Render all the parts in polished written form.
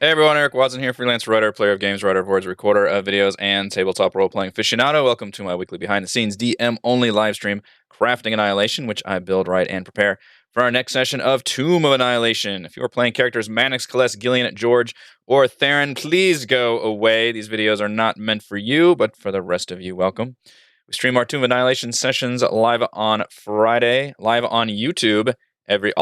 Hey everyone, Eric Watson here, freelance writer, player of games, writer of words, recorder of videos, and tabletop role-playing aficionado. Welcome to my weekly behind-the-scenes DM-only live stream, Crafting Annihilation, which I build, write, and prepare for our next session of Tomb of Annihilation. If you are playing characters Mannix, Celeste, Gillian, George, or Theron, please go away. These videos are not meant for you, but for the rest of you, welcome. We stream our Tomb of Annihilation sessions live on Friday, live on YouTube, every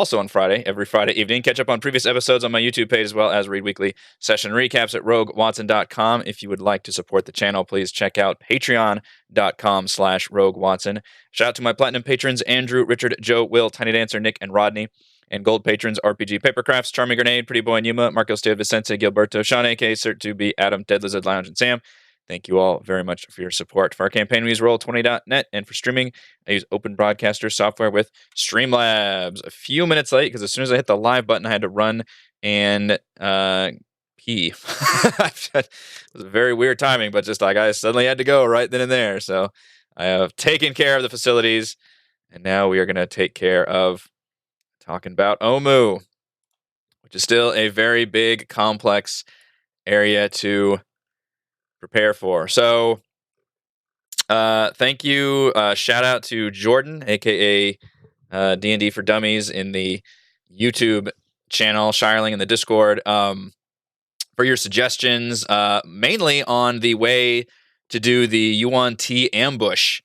Friday evening. Catch up on previous episodes on my YouTube page, as well as read weekly session recaps at roguewatson.com. If you would like to support the channel, please check out patreon.com/roguewatson. Shout out to my platinum patrons, Andrew, Richard, Joe, Will, Tiny Dancer, Nick, and Rodney. And gold patrons, RPG Papercrafts, Charming Grenade, Pretty Boy Numa, Marcos de Vicente, Gilberto, Sean A.K., Cert2B, Adam, Dead Lizard Lounge, and Sam. Thank you all very much for your support. For our campaign, we use Roll20.net, and for streaming, I use Open Broadcaster software with Streamlabs. A few minutes late, because as soon as I hit the live button, I had to run and pee. It was very weird timing, but just like I suddenly had to go right then and there. So I have taken care of the facilities, and now we are going to take care of talking about Omu, which is still a very big, complex area to prepare for. So thank you. Shout out to Jordan, aka D&D for Dummies, in the YouTube channel, Shireling in the Discord, for your suggestions, mainly on the way to do the Yuan-Ti ambush,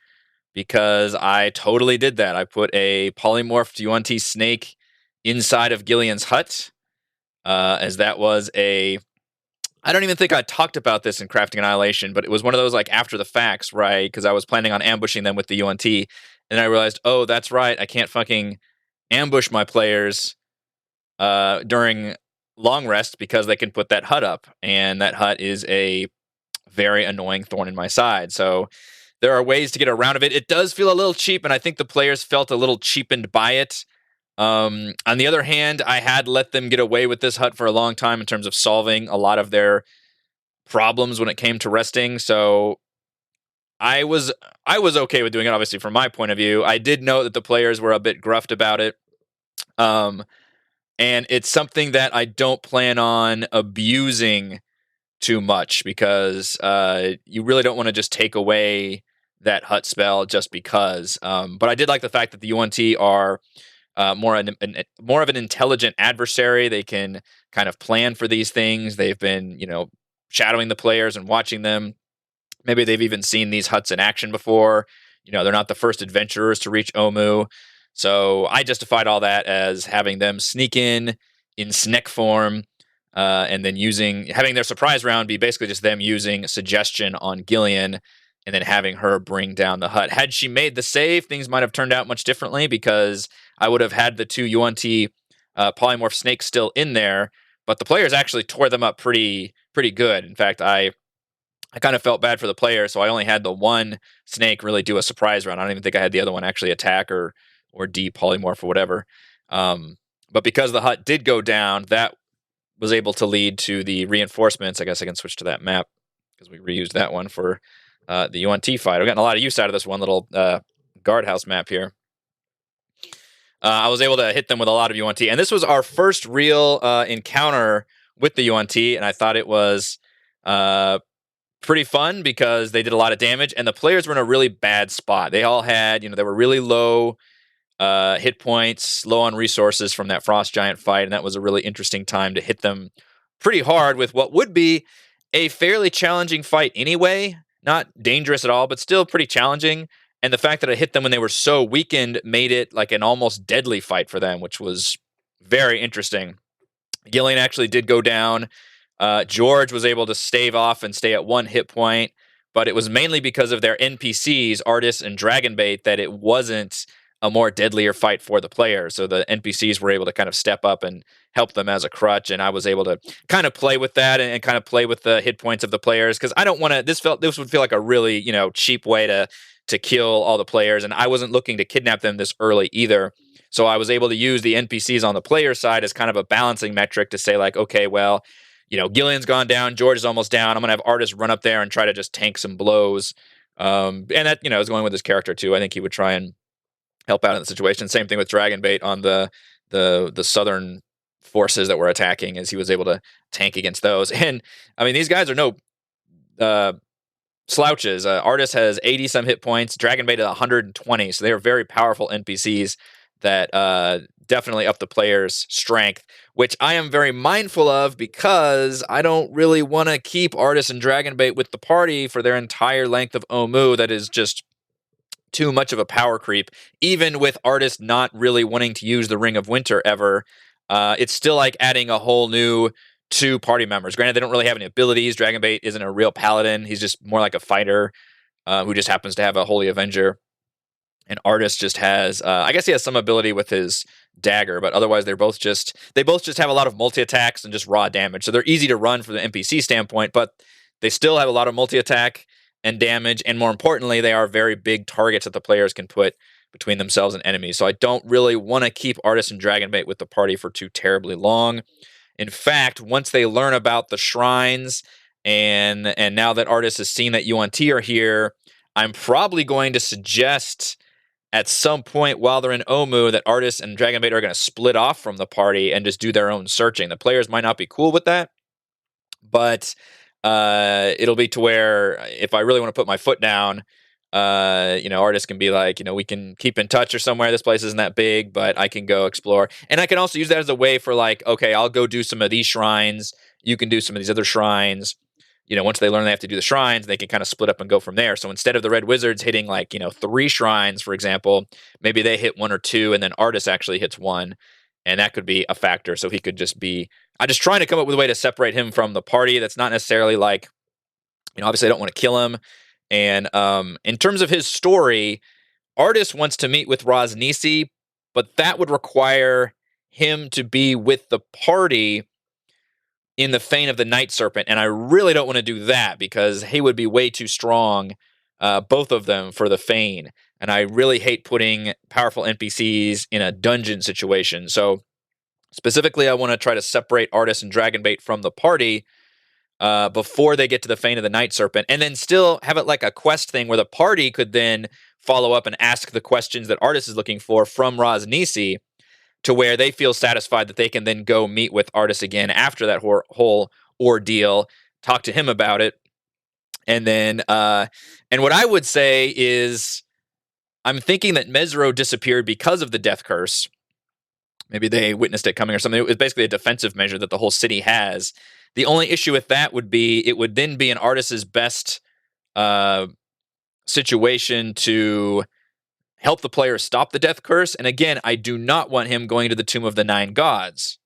because I totally did that. I put a polymorphed Yuan-Ti snake inside of Gillian's hut, as that was a... I don't even think I talked about this in Crafting Annihilation, but it was one of those like after the facts, right? Because I was planning on ambushing them with the Yuan-Ti, and I realized, oh, that's right, I can't fucking ambush my players during long rest because they can put that hut up, and that hut is a very annoying thorn in my side. So there are ways to get around of it. It does feel a little cheap, and I think the players felt a little cheapened by it. On the other hand, I had let them get away with this hut for a long time in terms of solving a lot of their problems when it came to resting. So I was okay with doing it, obviously, from my point of view. I did know that the players were a bit gruffed about it. And it's something that I don't plan on abusing too much, because you really don't want to just take away that hut spell just because. But I did like the fact that the Yuan-Ti are more of an intelligent adversary. They can kind of plan for these things. They've been, shadowing the players and watching them. Maybe they've even seen these huts in action before. They're not the first adventurers to reach Omu. So I justified all that as having them sneak in snack form, and then having their surprise round be basically just them using suggestion on Gillian, and then having her bring down the hut. Had she made the save, things might have turned out much differently, because I would have had the two Yuan-Ti polymorph snakes still in there, but the players actually tore them up pretty good. In fact, I kind of felt bad for the player, so I only had the one snake really do a surprise round. I don't even think I had the other one actually attack or de-polymorph or whatever. But because the hut did go down, that was able to lead to the reinforcements. I guess I can switch to that map, because we reused that one for the Yuan-Ti fight. I've gotten a lot of use out of this one little guardhouse map here. I was able to hit them with a lot of Yuan-Ti, and this was our first real encounter with the Yuan-Ti, and I thought it was pretty fun because they did a lot of damage, and the players were in a really bad spot. They all had, they were really low hit points, low on resources from that frost giant fight, and that was a really interesting time to hit them pretty hard with what would be a fairly challenging fight anyway. Not dangerous at all, but still pretty challenging. And the fact that I hit them when they were so weakened made it like an almost deadly fight for them, which was very interesting. Gillian actually did go down. George was able to stave off and stay at 1 hit point, but it was mainly because of their NPCs, Artists and Dragonbait, that it wasn't a more deadlier fight for the player. So the NPCs were able to kind of step up and help them as a crutch, and I was able to kind of play with that and kind of play with the hit points of the players, because I don't want to... This would feel like a really, cheap way to kill all the players, and I wasn't looking to kidnap them this early either. So I was able to use the NPCs on the player side as kind of a balancing metric to say, like, okay, well, Gillian's gone down, George is almost down. I'm going to have Artists run up there and try to just tank some blows. And that, is going with his character too. I think he would try and help out in the situation. Same thing with Dragonbait on the southern forces that were attacking, as he was able to tank against those. And I mean, these guys are no slouches. Artis has 80 some hit points, Dragonbait at 120, so they are very powerful NPCs that definitely up the player's strength, which I am very mindful of because I don't really want to keep Artis and Dragonbait with the party for their entire length of Omu. That is just too much of a power creep. Even with Artis not really wanting to use the Ring of Winter ever, it's still like adding a whole new 2 party members. Granted, they don't really have any abilities. Dragonbait isn't a real paladin. He's just more like a fighter who just happens to have a Holy Avenger. And Artis just has, I guess he has some ability with his dagger, but otherwise they both just have a lot of multi-attacks and just raw damage. So they're easy to run from the NPC standpoint, but they still have a lot of multi-attack and damage, and more importantly, they are very big targets that the players can put between themselves and enemies. So I don't really want to keep Artis and Dragonbait with the party for too terribly long. In fact, once they learn about the shrines, and now that Artis has seen that Yuan-Ti are here, I'm probably going to suggest at some point while they're in Omu that Artis and Dragonbait are going to split off from the party and just do their own searching. The players might not be cool with that, but it'll be to where if I really want to put my foot down, Artis can be like, we can keep in touch or somewhere. This place isn't that big, but I can go explore. And I can also use that as a way for like, okay, I'll go do some of these shrines. You can do some of these other shrines. Once they learn they have to do the shrines, they can kind of split up and go from there. So instead of the Red Wizards hitting like, 3 shrines, for example, maybe they hit 1 or 2 and then Artis actually hits 1. And that could be a factor. So he could just be, I'm just trying to come up with a way to separate him from the party. That's not necessarily like, obviously I don't want to kill him. And in terms of his story, Artis wants to meet with Rosnisi, but that would require him to be with the party in the Fane of the Night Serpent, and I really don't want to do that because he would be way too strong, both of them, for the Fane, and I really hate putting powerful NPCs in a dungeon situation. So specifically, I want to try to separate Artis and Dragonbait from the party before they get to the Fane of the Night Serpent, and then still have it like a quest thing where the party could then follow up and ask the questions that Artis is looking for from Rosnisi, to where they feel satisfied that they can then go meet with Artis again after that whole ordeal, talk to him about it. And then, and what I would say is, I'm thinking that Mesro disappeared because of the death curse. Maybe they witnessed it coming or something. It was basically a defensive measure that the whole city has. The only issue with that would be, it would then be in Artis's best situation to help the player stop the death curse. And again, I do not want him going to the Tomb of the 9 Gods.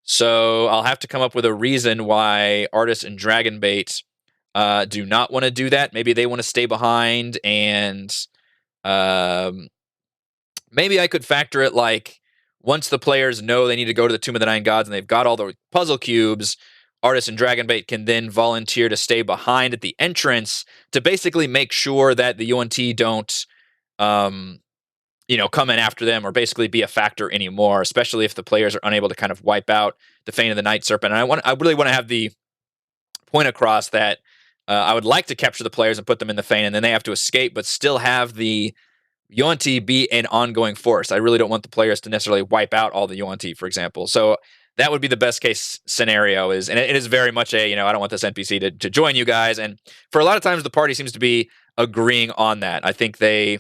So I'll have to come up with a reason why Artis and Dragonbait do not want to do that. Maybe they want to stay behind, and maybe I could factor it like, once the players know they need to go to the Tomb of the 9 Gods and they've got all the puzzle cubes, Artis and Dragonbait can then volunteer to stay behind at the entrance to basically make sure that the Yuan-Ti don't come in after them or basically be a factor anymore, especially if the players are unable to kind of wipe out the Fane of the Night Serpent. And I really want to have the point across that I would like to capture the players and put them in the Fane, and then they have to escape, but still have the Yuan-Ti be an ongoing force. I really don't want the players to necessarily wipe out all the Yuan-Ti, for example. So that would be the best case scenario, and it is very much I don't want this NPC to join you guys. And for a lot of times, the party seems to be agreeing on that. I think they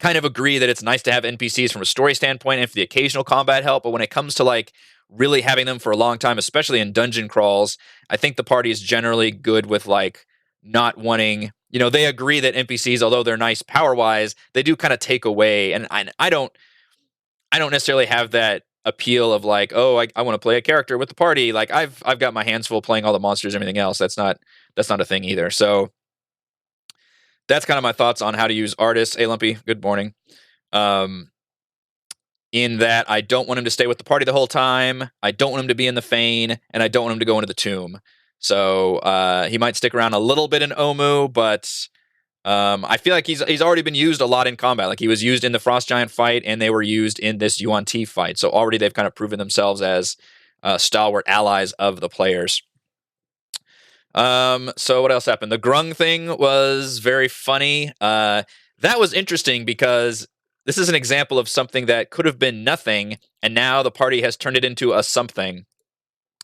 kind of agree that it's nice to have NPCs from a story standpoint and for the occasional combat help, but when it comes to like really having them for a long time, especially in dungeon crawls, I think the party is generally good with like not wanting, they agree that NPCs, although they're nice power-wise, they do kind of take away, and I don't necessarily have that appeal of like, oh, I want to play a character with the party. Like I've got my hands full playing all the monsters and everything else. That's not a thing either. So that's kind of my thoughts on how to use Artis. Hey, Lumpy, good morning. In that I don't want him to stay with the party the whole time. I don't want him to be in the Fane, and I don't want him to go into the tomb. So he might stick around a little bit in Omu, but I feel like he's already been used a lot in combat. Like he was used in the Frost Giant fight, and they were used in this Yuan-Ti fight. So already they've kind of proven themselves as stalwart allies of the players. So what else happened? The Groung thing was very funny. That was interesting because this is an example of something that could have been nothing, and now the party has turned it into a something.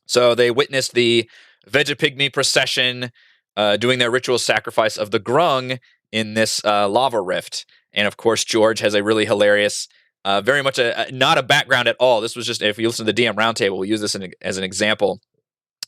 So they witnessed the Vegapygmy procession doing their ritual sacrifice of the Groung in this lava rift. And of course, George has a really hilarious, very much not a background at all. This was just, if you listen to the DM Roundtable, we'll use this as an example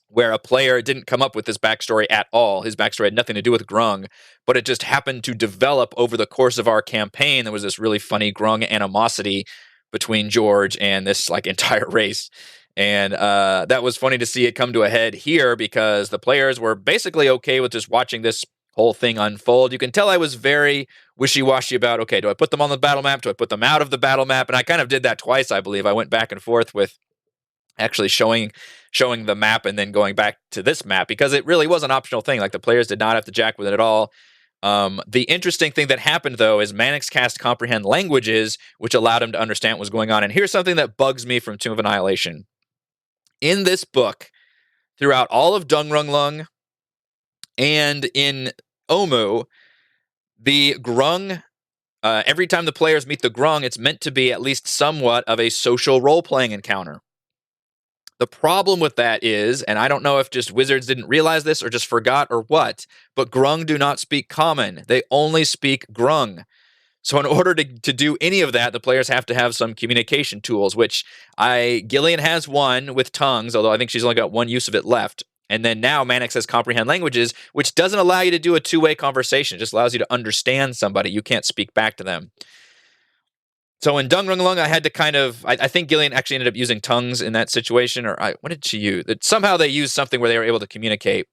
where a player didn't come up with this backstory at all. His backstory had nothing to do with Groung, but it just happened to develop over the course of our campaign. There was this really funny Groung animosity between George and this like entire race. And that was funny to see it come to a head here because the players were basically okay with just watching this whole thing unfold. You can tell I was very wishy-washy about, okay, do I put them on the battle map? Do I put them out of the battle map? And I kind of did that twice, I believe. I went back and forth with actually showing the map and then going back to this map because it really was an optional thing. Like the players did not have to jack with it at all. The interesting thing that happened, though, is Mannix cast Comprehend Languages, which allowed him to understand what was going on. And here's something that bugs me from Tomb of Annihilation. In this book, throughout all of Dungrunglung and in Omu, the Groung, every time the players meet the Groung, it's meant to be at least somewhat of a social role-playing encounter. The problem with that is, and I don't know if just wizards didn't realize this or just forgot or what, but Groung do not speak common. They only speak Groung. So in order to do any of that, the players have to have some communication tools, which Gillian has one with tongues, although I think she's only got one use of it left. And then now Mannix has Comprehend Languages, which doesn't allow you to do a two-way conversation. It just allows you to understand somebody. You can't speak back to them. So in Dungrunglung, I had to kind of, I think Gillian actually ended up using tongues in that situation, or what did she use? Somehow they used something where they were able to communicate.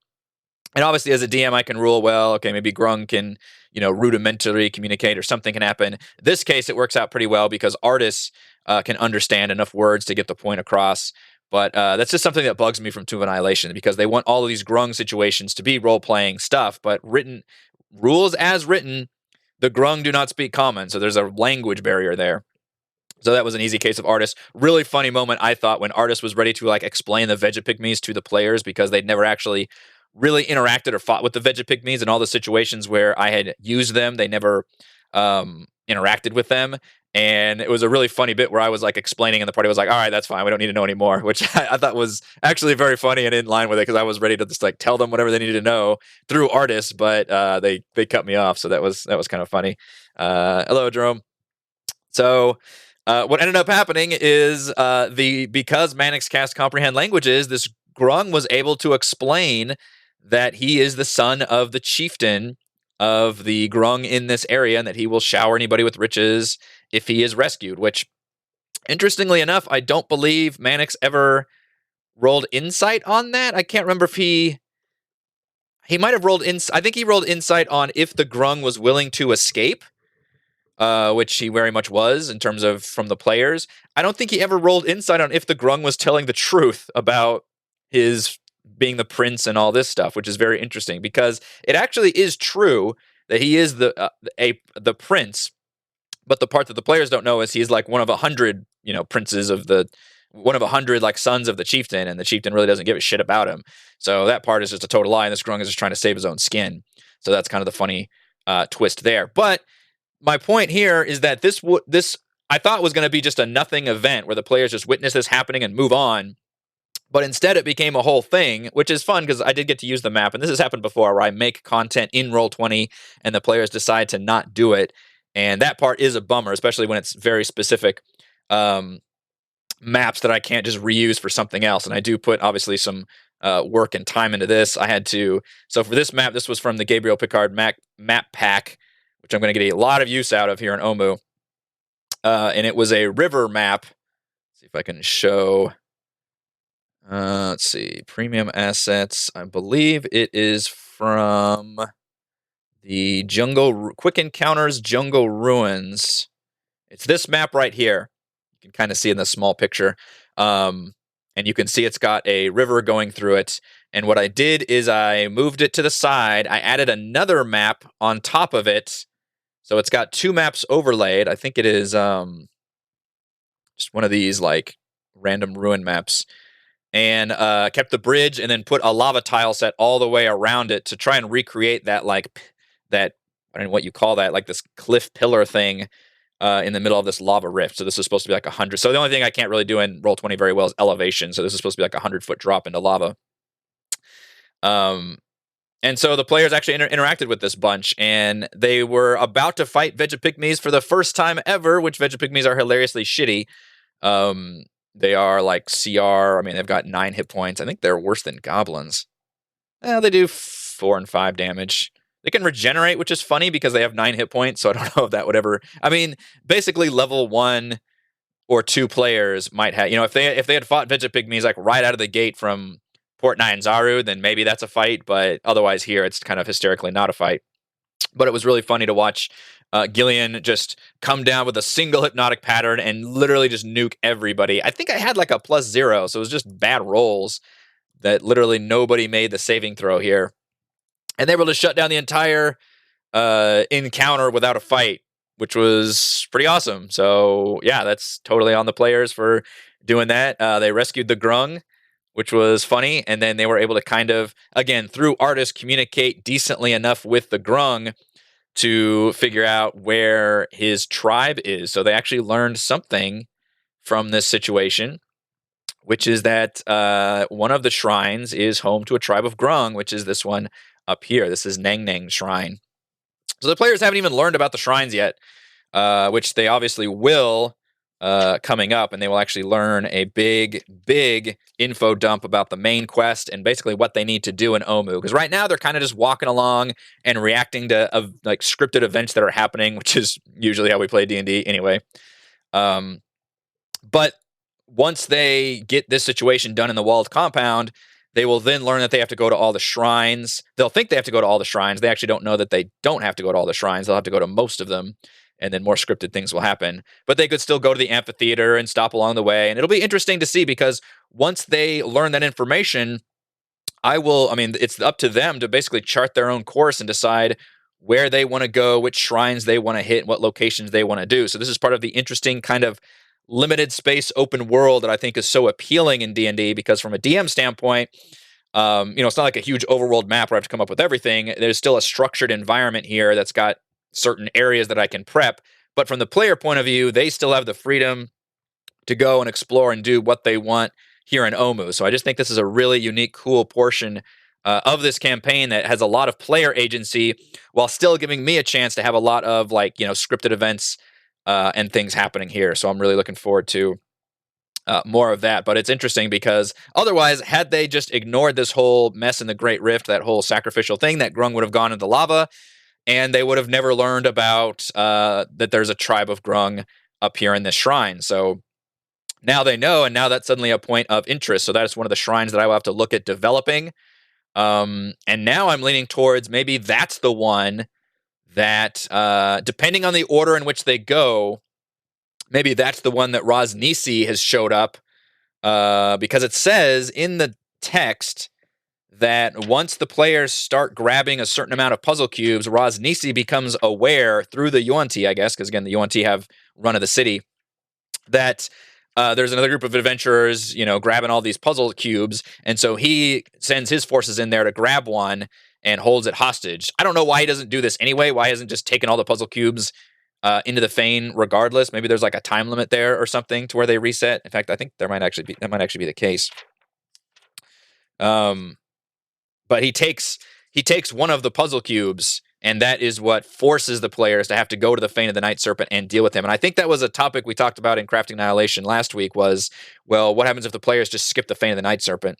And obviously as a DM, I can rule, well, okay, maybe Groung can, rudimentary communicate or something can happen. This case, it works out pretty well because artists can understand enough words to get the point across. But that's just something that bugs me from Tomb of Annihilation because they want all of these Groung situations to be role-playing stuff, but rules as written, the Groung do not speak common, so there's a language barrier there. So that was an easy case of Artis. Really funny moment, I thought, when Artis was ready to explain the Vegapygmies to the players because they'd never actually really interacted or fought with the Vegapygmies in all the situations where I had used them. They never interacted with them. And it was a really funny bit where I was explaining and the party was like, all right, that's fine. We don't need to know anymore, which I thought was actually very funny and in line with it because I was ready to just tell them whatever they needed to know through artists, but they cut me off. So that was kind of funny. Hello, Jerome. So what ended up happening is because Mannix cast Comprehend Languages, this Groung was able to explain that he is the son of the chieftain of the Groung in this area and that he will shower anybody with riches if he is rescued, which, interestingly enough, I don't believe Mannix ever rolled insight on that. I can't remember if he might have rolled I think he rolled insight on if the Groung was willing to escape, which he very much was in terms of from the players. I don't think he ever rolled insight on if the Groung was telling the truth about his being the prince and all this stuff, which is very interesting because it actually is true that he is the prince. But the part that the players don't know is he's one of 100, princes of one of 100 sons of the chieftain, and the chieftain really doesn't give a shit about him. So that part is just a total lie, and this Groung is just trying to save his own skin. So that's kind of the funny twist there. But my point here is that this I thought was going to be just a nothing event where the players just witness this happening and move on. But instead it became a whole thing, which is fun because I did get to use the map. And this has happened before where I make content in Roll20 and the players decide to not do it. And that part is a bummer, especially when it's very specific maps that I can't just reuse for something else. And I do put obviously some work and time into this. So for this map, this was from the Gabriel Picard map pack, which I'm going to get a lot of use out of here in Omu. And it was a river map. Let's see if I can show. Let's see, premium assets. I believe it is from the Quick Encounters Jungle Ruins. It's this map right here. You can kind of see in the small picture. And you can see it's got a river going through it. And what I did is I moved it to the side. I added another map on top of it. So it's got two maps overlaid. I think it is just one of these random ruin maps. And kept the bridge and then put a lava tile set all the way around it to try and recreate that I don't know what you call that, this cliff pillar thing in the middle of this lava rift. So this is supposed to be like 100. So the only thing I can't really do in Roll20 very well is elevation. So this is supposed to be like a 100-foot drop into lava. And so the players actually interacted with this bunch, and they were about to fight Vegapygmies for the first time ever, which Vegapygmies are hilariously shitty. They are like CR. I mean, they've got 9 hit points. I think they're worse than goblins. They do 4 and 5 damage. They can regenerate, which is funny because they have 9 hit points, so I don't know if that would ever... I mean, basically level 1 or 2 players might have... if they had fought Vegapygmies like right out of the gate from Port Nyanzaru, then maybe that's a fight, but otherwise here it's kind of hysterically not a fight. But it was really funny to watch Gillian just come down with a single hypnotic pattern and literally just nuke everybody. I think I had like a +0, so it was just bad rolls that literally nobody made the saving throw here. And they were able to shut down the entire encounter without a fight, which was pretty awesome. So yeah, that's totally on the players for doing that. They rescued the Groung, which was funny. And then they were able to kind of, again, through artists, communicate decently enough with the Groung to figure out where his tribe is. So they actually learned something from this situation, which is that one of the shrines is home to a tribe of Groung, which is this one up here. This is Nang Nang Shrine. So the players haven't even learned about the shrines yet, which they obviously will coming up, and they will actually learn a big info dump about the main quest and basically what they need to do in Omu. Because right now they're kind of just walking along and reacting to like scripted events that are happening, which is usually how we play D&D anyway. But once they get this situation done in the walled compound, they will then learn that they have to go to all the shrines. They'll think they have to go to all the shrines. They actually don't know that they don't have to go to all the shrines. They'll have to go to most of them, and then more scripted things will happen. But they could still go to the amphitheater and stop along the way. And it'll be interesting to see, because once they learn that information, it's up to them to basically chart their own course and decide where they want to go, which shrines they want to hit, what locations they want to do. So this is part of the interesting kind of limited space open world that I think is so appealing in D&D, because from a DM standpoint, it's not like a huge overworld map where I have to come up with everything. There's still a structured environment here that's got certain areas that I can prep. But from the player point of view, they still have the freedom to go and explore and do what they want here in Omu. So I just think this is a really unique, cool portion of this campaign that has a lot of player agency while still giving me a chance to have a lot of scripted events and things happening here. So I'm really looking forward to more of that. But it's interesting because otherwise, had they just ignored this whole mess in the Great Rift, that whole sacrificial thing, that Groung would have gone into lava, and they would have never learned about that there's a tribe of Groung up here in this shrine. So now they know, and now that's suddenly a point of interest. So that is one of the shrines that I will have to look at developing. And now I'm leaning towards maybe that's the one that, depending on the order in which they go, maybe that's the one that Rosnisi has showed up, because it says in the text that once the players start grabbing a certain amount of puzzle cubes, Rosnisi becomes aware through the Yuan-Ti, I guess, because again, the Yuan-Ti have run of the city, that there's another group of adventurers, grabbing all these puzzle cubes, and so he sends his forces in there to grab one and holds it hostage. I don't know why he doesn't do this anyway. Why hasn't just taken all the puzzle cubes into the Fane regardless? Maybe there's like a time limit there or something to where they reset. In fact, I think that might actually be the case. But he takes one of the puzzle cubes, and that is what forces the players to have to go to the Fane of the Night Serpent and deal with him. And I think that was a topic we talked about in Crafting Annihilation last week was, well, what happens if the players just skip the Fane of the Night Serpent?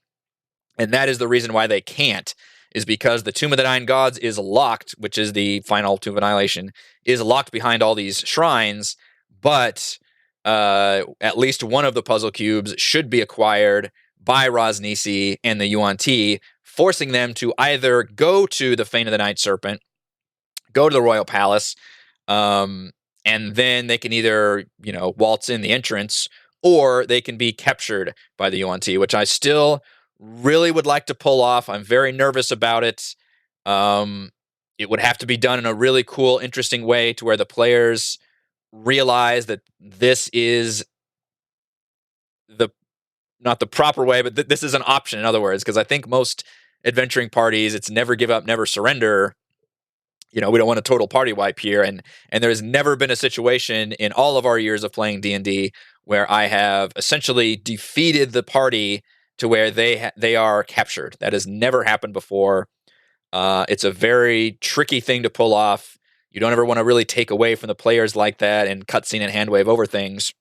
And that is the reason why they can't, is because the Tomb of the Nine Gods is locked, which is the final Tomb of Annihilation, is locked behind all these shrines, but at least one of the puzzle cubes should be acquired by Rosnisi and the Yuan-Ti, forcing them to either go to the Fane of the Night Serpent, go to the Royal Palace, and then they can either, waltz in the entrance, or they can be captured by the Yuan-Ti, which I still really would like to pull off. I'm very nervous about it. It would have to be done in a really cool, interesting way to where the players realize that this is not the proper way, but this is an option, in other words, because I think most adventuring parties, it's never give up, never surrender. we don't want a total party wipe here. And there's never been a situation in all of our years of playing D&D where I have essentially defeated the party to where they are captured. That has never happened before. It's a very tricky thing to pull off. You don't ever want to really take away from the players like that and cutscene and handwave over things.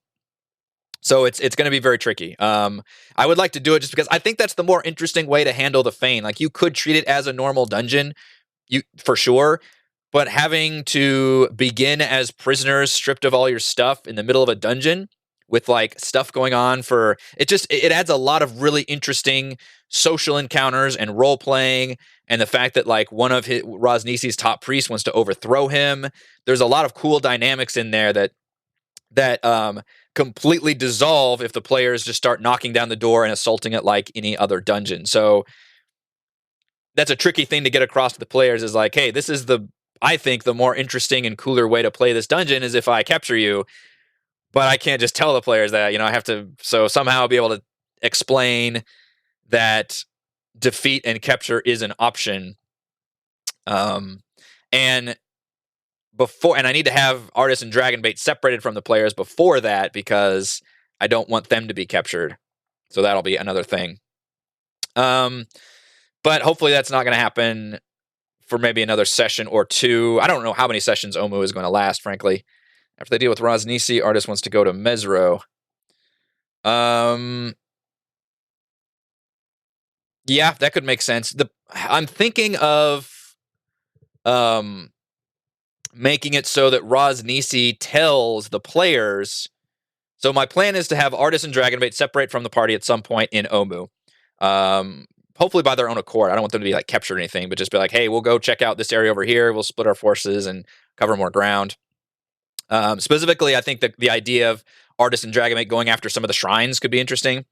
So it's going to be very tricky. I would like to do it just because I think that's the more interesting way to handle the Feign. Like, you could treat it as a normal dungeon, for sure, but having to begin as prisoners stripped of all your stuff in the middle of a dungeon with like stuff going on it adds a lot of really interesting social encounters and role playing, and the fact that like one of Rosnisi's top priests wants to overthrow him. There's a lot of cool dynamics in there that completely dissolve if the players just start knocking down the door and assaulting it like any other dungeon. So that's a tricky thing to get across to the players, is like, hey, this is I think the more interesting and cooler way to play this dungeon is if I capture you, but I can't just tell the players that, I have to, so somehow be able to explain that defeat and capture is an option. And I need to have Artist and Dragonbait separated from the players before that, because I don't want them to be captured. So that'll be another thing. But hopefully that's not going to happen for maybe another session or two. I don't know how many sessions Omu is going to last, frankly. After they deal with Rosnisi, Artist wants to go to Mesro. Yeah, that could make sense. I'm thinking of making it so that Rosnisi tells the players. So my plan is to have Artist and Dragonbait separate from the party at some point in Omu. Hopefully by their own accord. I don't want them to be like captured or anything, but just be like, hey, we'll go check out this area over here. We'll split our forces and cover more ground. Specifically, I think that the idea of Artist and Dragonbait going after some of the shrines could be interesting.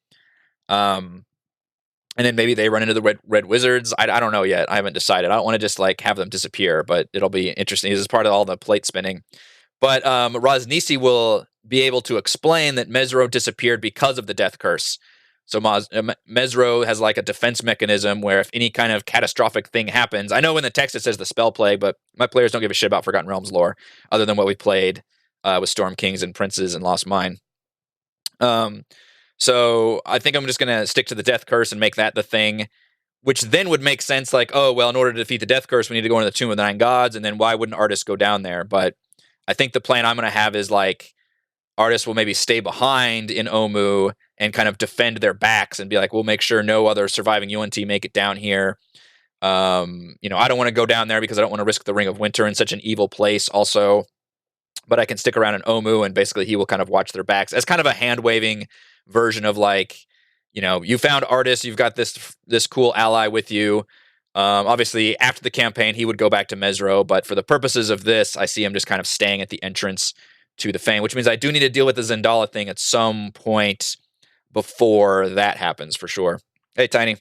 And then maybe they run into the red wizards. I don't know yet. I haven't decided. I don't want to just like have them disappear, but it'll be interesting. This is part of all the plate spinning. But Rosnisi will be able to explain that Mesro disappeared because of the death curse. So Mesro has like a defense mechanism where if any kind of catastrophic thing happens, I know in the text it says the spell plague, but my players don't give a shit about Forgotten Realms lore other than what we played with Storm Kings and Princes and Lost Mine. So I think I'm just going to stick to the death curse and make that the thing, which then would make sense. Like, oh, well, in order to defeat the death curse, we need to go into the Tomb of the Nine Gods. And then why wouldn't Artist go down there? But I think the plan I'm going to have is like Artist will maybe stay behind in Omu and kind of defend their backs and be like, we'll make sure no other surviving UNT make it down here. I don't want to go down there because I don't want to risk the Ring of Winter in such an evil place also. But I can stick around in Omu and basically he will kind of watch their backs as kind of a hand-waving version of like, you found Artist, you've got this cool ally with you. Obviously, after the campaign, he would go back to Mesro, but for the purposes of this, I see him just kind of staying at the entrance to the Feign, which means I do need to deal with the Zendala thing at some point before that happens, for sure. Hey, Tiny.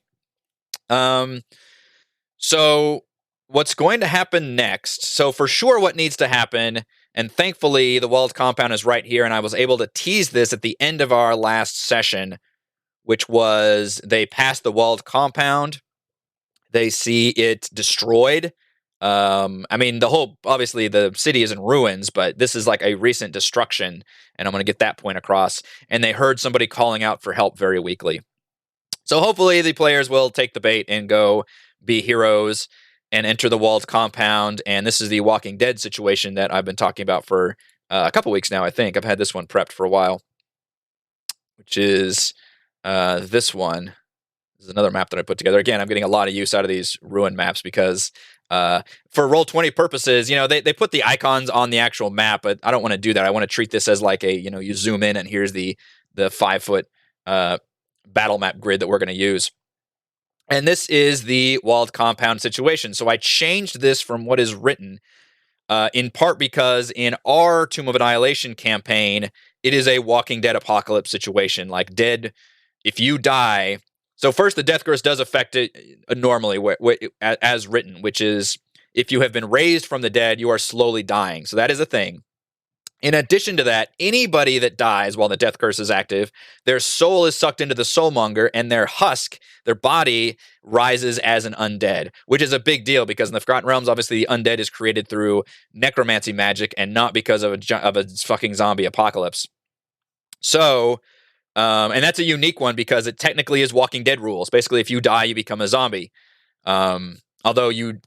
So what's going to happen next? So for sure what needs to happen, and thankfully the walled compound is right here, and I was able to tease this at the end of our last session, which was they passed the walled compound. They see it destroyed. Obviously the city is in ruins, but this is like a recent destruction, and I'm going to get that point across. And they heard somebody calling out for help very weakly. So hopefully the players will take the bait and go be heroes and enter the walled compound. And this is the Walking Dead situation that I've been talking about for a couple weeks now, I think. I've had this one prepped for a while, which is this one. This is another map that I put together. Again, I'm getting a lot of use out of these ruin maps because for Roll20 purposes, they put the icons on the actual map, but I don't want to do that. I want to treat this as like you zoom in and here's the 5-foot battle map grid that we're going to use. And this is the walled compound situation. So I changed this from what is written in part because in our Tomb of Annihilation campaign, it is a Walking Dead apocalypse situation. Like dead, if you die. So first, the death curse does affect it normally as written, which is if you have been raised from the dead, you are slowly dying. So that is a thing. In addition to that, anybody that dies while the death curse is active, their soul is sucked into the soulmonger, and their husk, their body, rises as an undead, which is a big deal because in the Forgotten Realms, obviously, the undead is created through necromancy magic and not because of a fucking zombie apocalypse. So, and that's a unique one because it technically is Walking Dead rules. Basically, if you die, you become a zombie. Although you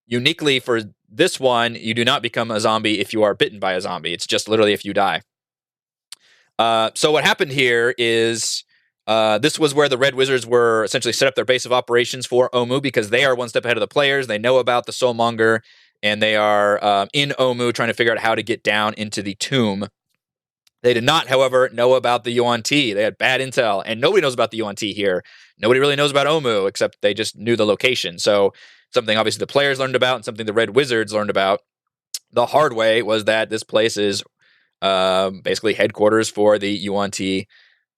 uniquely for this one, you do not become a zombie if you are bitten by a zombie. It's just literally if you die. So what happened here is this was where the Red Wizards were essentially set up their base of operations for Omu because they are one step ahead of the players. They know about the Soulmonger, and they are in Omu trying to figure out how to get down into the tomb. They did not, however, know about the Yuan Ti. They had bad intel, and nobody knows about the Yuan Ti here. Nobody really knows about Omu, except they just knew the location. So something obviously the players learned about and something the Red Wizards learned about the hard way was that this place is basically headquarters for the Yuan Ti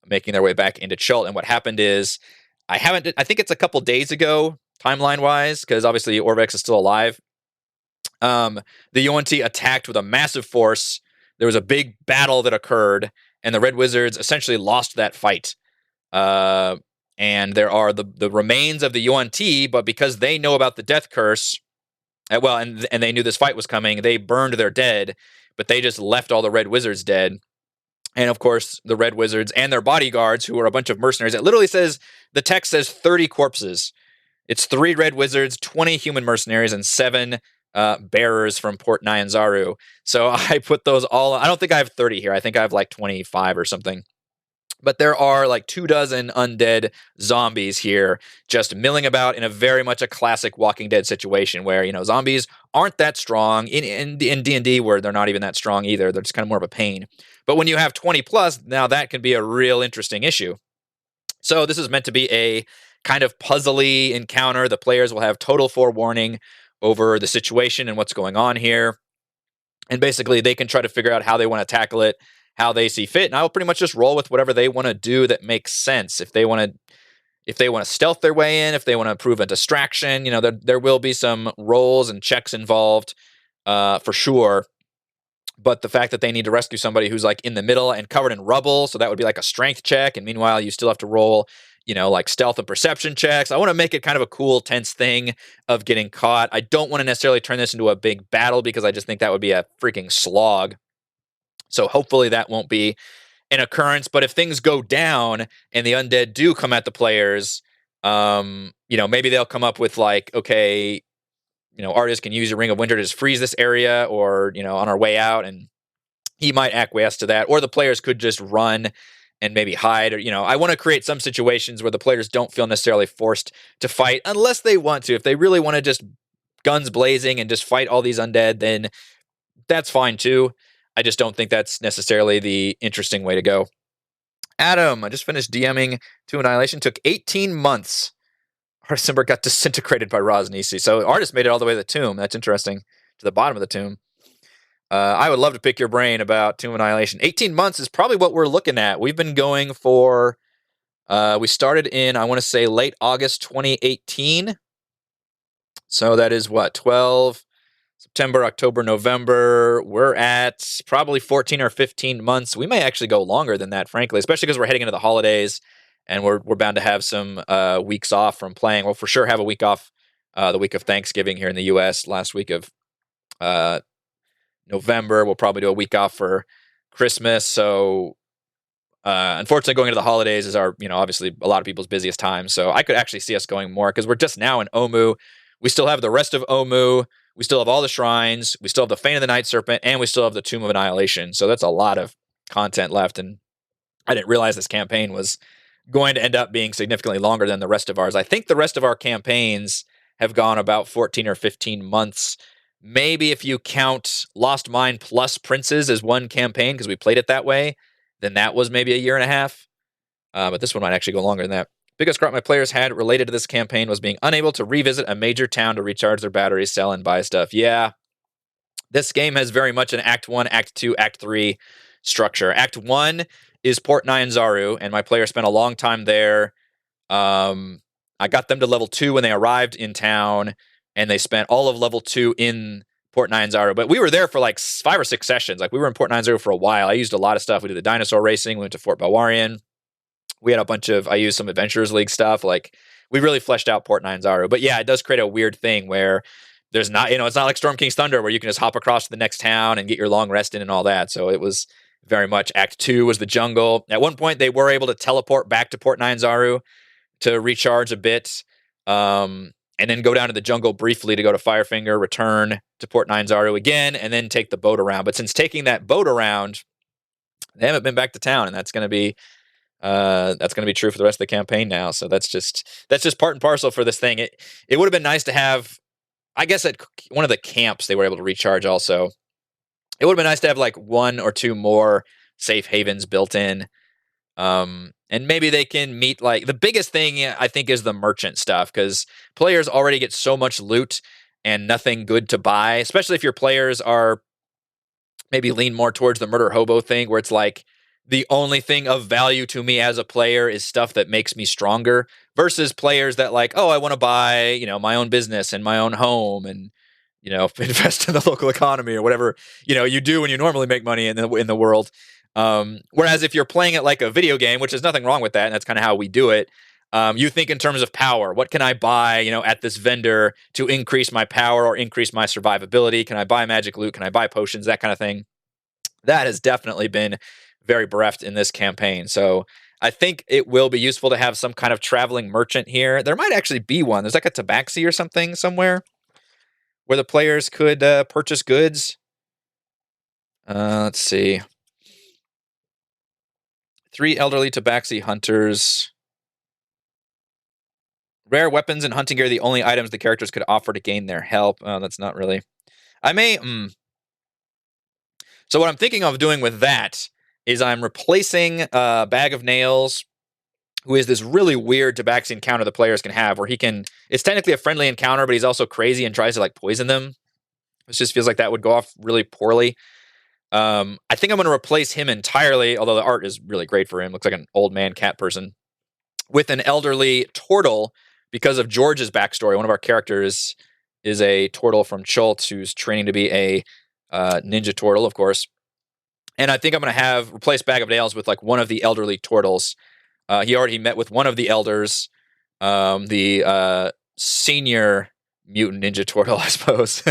making their way back into Chult. And what happened is, I think it's a couple days ago, timeline-wise, because obviously Orvex is still alive. The Yuan Ti attacked with a massive force. There was a big battle that occurred, and the Red Wizards essentially lost that fight. And there are the remains of the Yuan Ti, but because they know about the death curse, and they knew this fight was coming, they burned their dead, but they just left all the Red Wizards dead. And of course, the Red Wizards and their bodyguards, who are a bunch of mercenaries, it literally says, the text says 30 corpses. It's 3 Red Wizards, 20 human mercenaries, and 7 bearers from Port Nyanzaru. So I put those all, I don't think I have 30 here. I think I have like 25 or something. But there are like 24 undead zombies here just milling about in a very much a classic Walking Dead situation where, zombies aren't that strong in D&D where they're not even that strong either. They're just kind of more of a pain. But when you have 20 plus, now that can be a real interesting issue. So this is meant to be a kind of puzzly encounter. The players will have total forewarning over the situation and what's going on here. And basically they can try to figure out how they want to tackle it, how they see fit, and I'll pretty much just roll with whatever they want to do that makes sense. If they want to stealth their way in, if they want to prove a distraction, there will be some rolls and checks involved for sure. But the fact that they need to rescue somebody who's like in the middle and covered in rubble, so that would be like a strength check, and meanwhile you still have to roll, like stealth and perception checks. I want to make it kind of a cool, tense thing of getting caught. I don't want to necessarily turn this into a big battle because I just think that would be a freaking slog. So hopefully that won't be an occurrence. But if things go down and the undead do come at the players, maybe they'll come up with like, okay, Artist can use your Ring of Winter to just freeze this area, or, on our way out, and he might acquiesce to that. Or the players could just run and maybe hide, or, I want to create some situations where the players don't feel necessarily forced to fight unless they want to. If they really want to just guns blazing and just fight all these undead, then that's fine too. I just don't think that's necessarily the interesting way to go. Adam, I just finished DMing Tomb of Annihilation. Took 18 months. Artist Simber got disintegrated by Rosnisi. So Artist made it all the way to the tomb. That's interesting. To the bottom of the tomb. I would love to pick your brain about Tomb of Annihilation. 18 months is probably what we're looking at. We've been going for... we started in, I want to say, late August 2018. So that is what? 12... September, October, November, we're at probably 14 or 15 months. We may actually go longer than that, frankly, especially because we're heading into the holidays and we're bound to have some weeks off from playing. We'll for sure have a week off the week of Thanksgiving here in the U.S., last week of November. We'll probably do a week off for Christmas. So unfortunately, going into the holidays is our, obviously a lot of people's busiest time. So I could actually see us going more because we're just now in Omu. We still have the rest of Omu. We still have all the shrines. We still have the Fane of the Night Serpent, and we still have the Tomb of Annihilation. So that's a lot of content left. And I didn't realize this campaign was going to end up being significantly longer than the rest of ours. I think the rest of our campaigns have gone about 14 or 15 months. Maybe if you count Lost Mine plus Princes as one campaign, because we played it that way, then that was maybe a year and a half. But this one might actually go longer than that. Biggest gripe my players had related to this campaign was being unable to revisit a major town to recharge their batteries, sell, and buy stuff. Yeah, this game has very much an Act 1, Act 2, Act 3 structure. Act 1 is Port Nyanzaru, and my players spent a long time there. I got them to level 2 when they arrived in town, and they spent all of level 2 in Port 9 but we were there for like 5 or 6 sessions. Like we were in Port 9 for a while. I used a lot of stuff. We did the dinosaur racing. We went to Fort Belwarian. We had I used some Adventurers League stuff. Like we really fleshed out Port 9. But yeah, it does create a weird thing where there's not, it's not like Storm King's Thunder where you can just hop across to the next town and get your long rest in and all that. So it was very much Act 2 was the jungle. At one point, they were able to teleport back to Port 9 to recharge a bit. And then go down to the jungle briefly to go to Firefinger, return to Port 9 again, and then take the boat around. But since taking that boat around, they haven't been back to town, and that's going to be true for the rest of the campaign now. So that's just part and parcel for this thing. It would have been nice to have, I guess, at one of the camps they were able to recharge. Also, it would have been nice to have like 1 or 2 more safe havens built in. And maybe they can meet, like, the biggest thing I think is the merchant stuff, because players already get so much loot and nothing good to buy, especially if your players are maybe lean more towards the murder hobo thing, where it's like the only thing of value to me as a player is stuff that makes me stronger, versus players that like, oh, I want to buy, my own business and my own home and, invest in the local economy or whatever, you do when you normally make money in the world. Whereas if you're playing it like a video game, which is nothing wrong with that, and that's kind of how we do it, you think in terms of power. What can I buy, at this vendor to increase my power or increase my survivability? Can I buy magic loot? Can I buy potions? That kind of thing. That has definitely been very bereft in this campaign. So I think it will be useful to have some kind of traveling merchant here. There might actually be one. There's like a tabaxi or something somewhere where the players could purchase goods. Let's see. 3 elderly tabaxi hunters. Rare weapons and hunting gear are the only items the characters could offer to gain their help. That's not really... I may... So what I'm thinking of doing with that is I'm replacing Bag of Nails, who is this really weird tabaxi encounter the players can have, where he can... It's technically a friendly encounter, but he's also crazy and tries to like poison them. It just feels like that would go off really poorly. I think I'm going to replace him entirely, although the art is really great for him. Looks like an old man cat person, with an elderly turtle because of George's backstory. One of our characters is a turtle from Chult who's training to be a ninja turtle, of course. And I think I'm going to replace Bag of Nails with like one of the elderly turtles. He already met with one of the elders, the senior mutant ninja turtle, I suppose.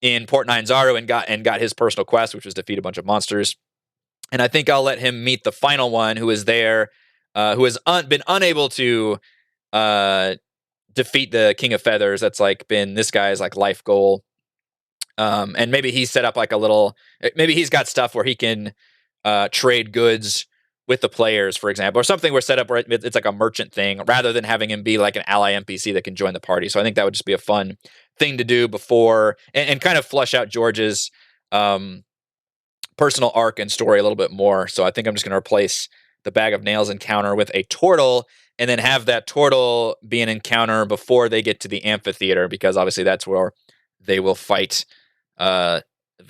In Port 9 and got his personal quest, which was defeat a bunch of monsters. And I think I'll let him meet the final one who is there, who has been unable to defeat the King of Feathers. That's like been this guy's like life goal. And maybe he's set up like maybe he's got stuff where he can trade goods with the players, for example, or something we're set up where it's like a merchant thing rather than having him be like an ally NPC that can join the party. So I think that would just be a fun thing to do before and kind of flush out George's personal arc and story a little bit more. So I think I'm just going to replace the Bag of Nails encounter with a turtle and then have that turtle be an encounter before they get to the amphitheater, because obviously that's where they will fight the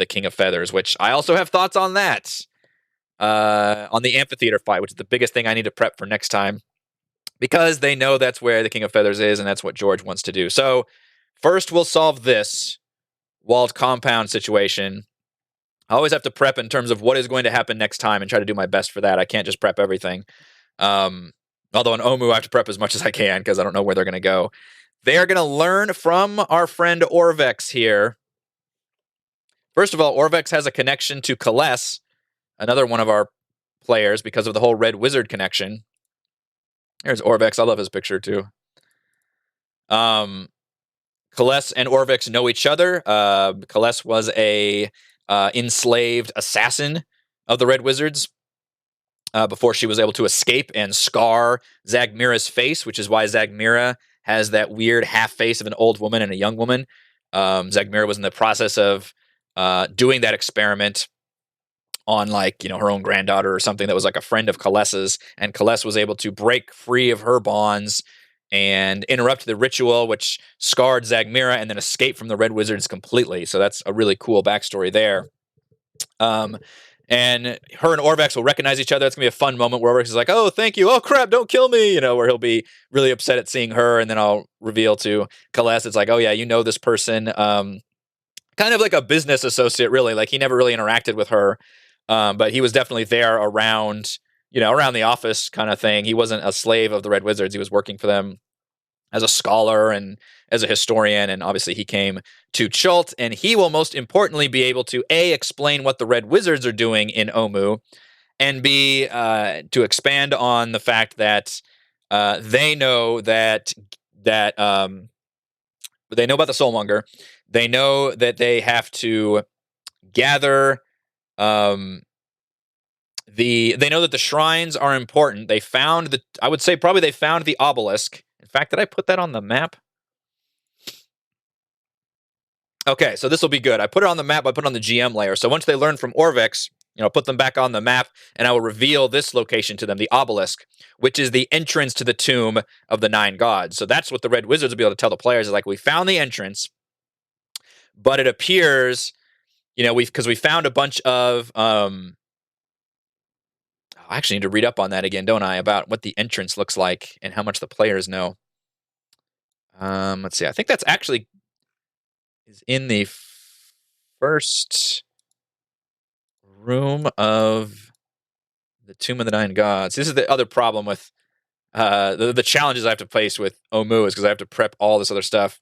King of Feathers, which I also have thoughts on that. On the amphitheater fight, which is the biggest thing I need to prep for next time, because they know that's where the King of Feathers is, and that's what George wants to do. So first we'll solve this walled compound situation. I always have to prep in terms of what is going to happen next time and try to do my best for that. I can't just prep everything. Although in Omu, I have to prep as much as I can because I don't know where they're going to go. They are going to learn from our friend Orvex here. First of all, Orvex has a connection to Kaless, another one of our players, because of the whole Red Wizard connection. There's Orvex. I love his picture too. Kaless and Orvex know each other. Kaless was a enslaved assassin of the Red Wizards before she was able to escape and scar Zagmira's face, which is why Zagmira has that weird half face of an old woman and a young woman. Zagmira was in the process of doing that experiment on her own granddaughter or something that was like a friend of Kaless's, and Kaless was able to break free of her bonds and interrupt the ritual, which scarred Zagmira, and then escape from the Red Wizards completely. So that's a really cool backstory there. And her and Orvex will recognize each other. It's going to be a fun moment where Orvex is like, oh, thank you. Oh, crap, don't kill me. Where he'll be really upset at seeing her. And then I'll reveal to Kaless, it's like, oh, yeah, you know this person. kind of like a business associate, really. Like he never really interacted with her, but he was definitely there around, around the office kind of thing. He wasn't a slave of the Red Wizards. He was working for them as a scholar and as a historian, and obviously he came to Chult, and he will most importantly be able to A, explain what the Red Wizards are doing in Omu, and B, to expand on the fact that they know that they know about the Soulmonger. They know that they have to gather they know that the shrines are important. They found I would say probably they found the obelisk. In fact, did I put that on the map? Okay, so this will be good. I put it on the map, I put it on the GM layer. So once they learn from Orvix, put them back on the map, and I will reveal this location to them, the obelisk, which is the entrance to the tomb of the 9 gods. So that's what the Red Wizards will be able to tell the players is like, we found the entrance, but it appears, because we found a bunch of I actually need to read up on that again, don't I? About what the entrance looks like and how much the players know. Let's see. I think that's actually is in the first room of the Tomb of the 9 Gods. This is the other problem with the challenges I have to face with Omu is because I have to prep all this other stuff.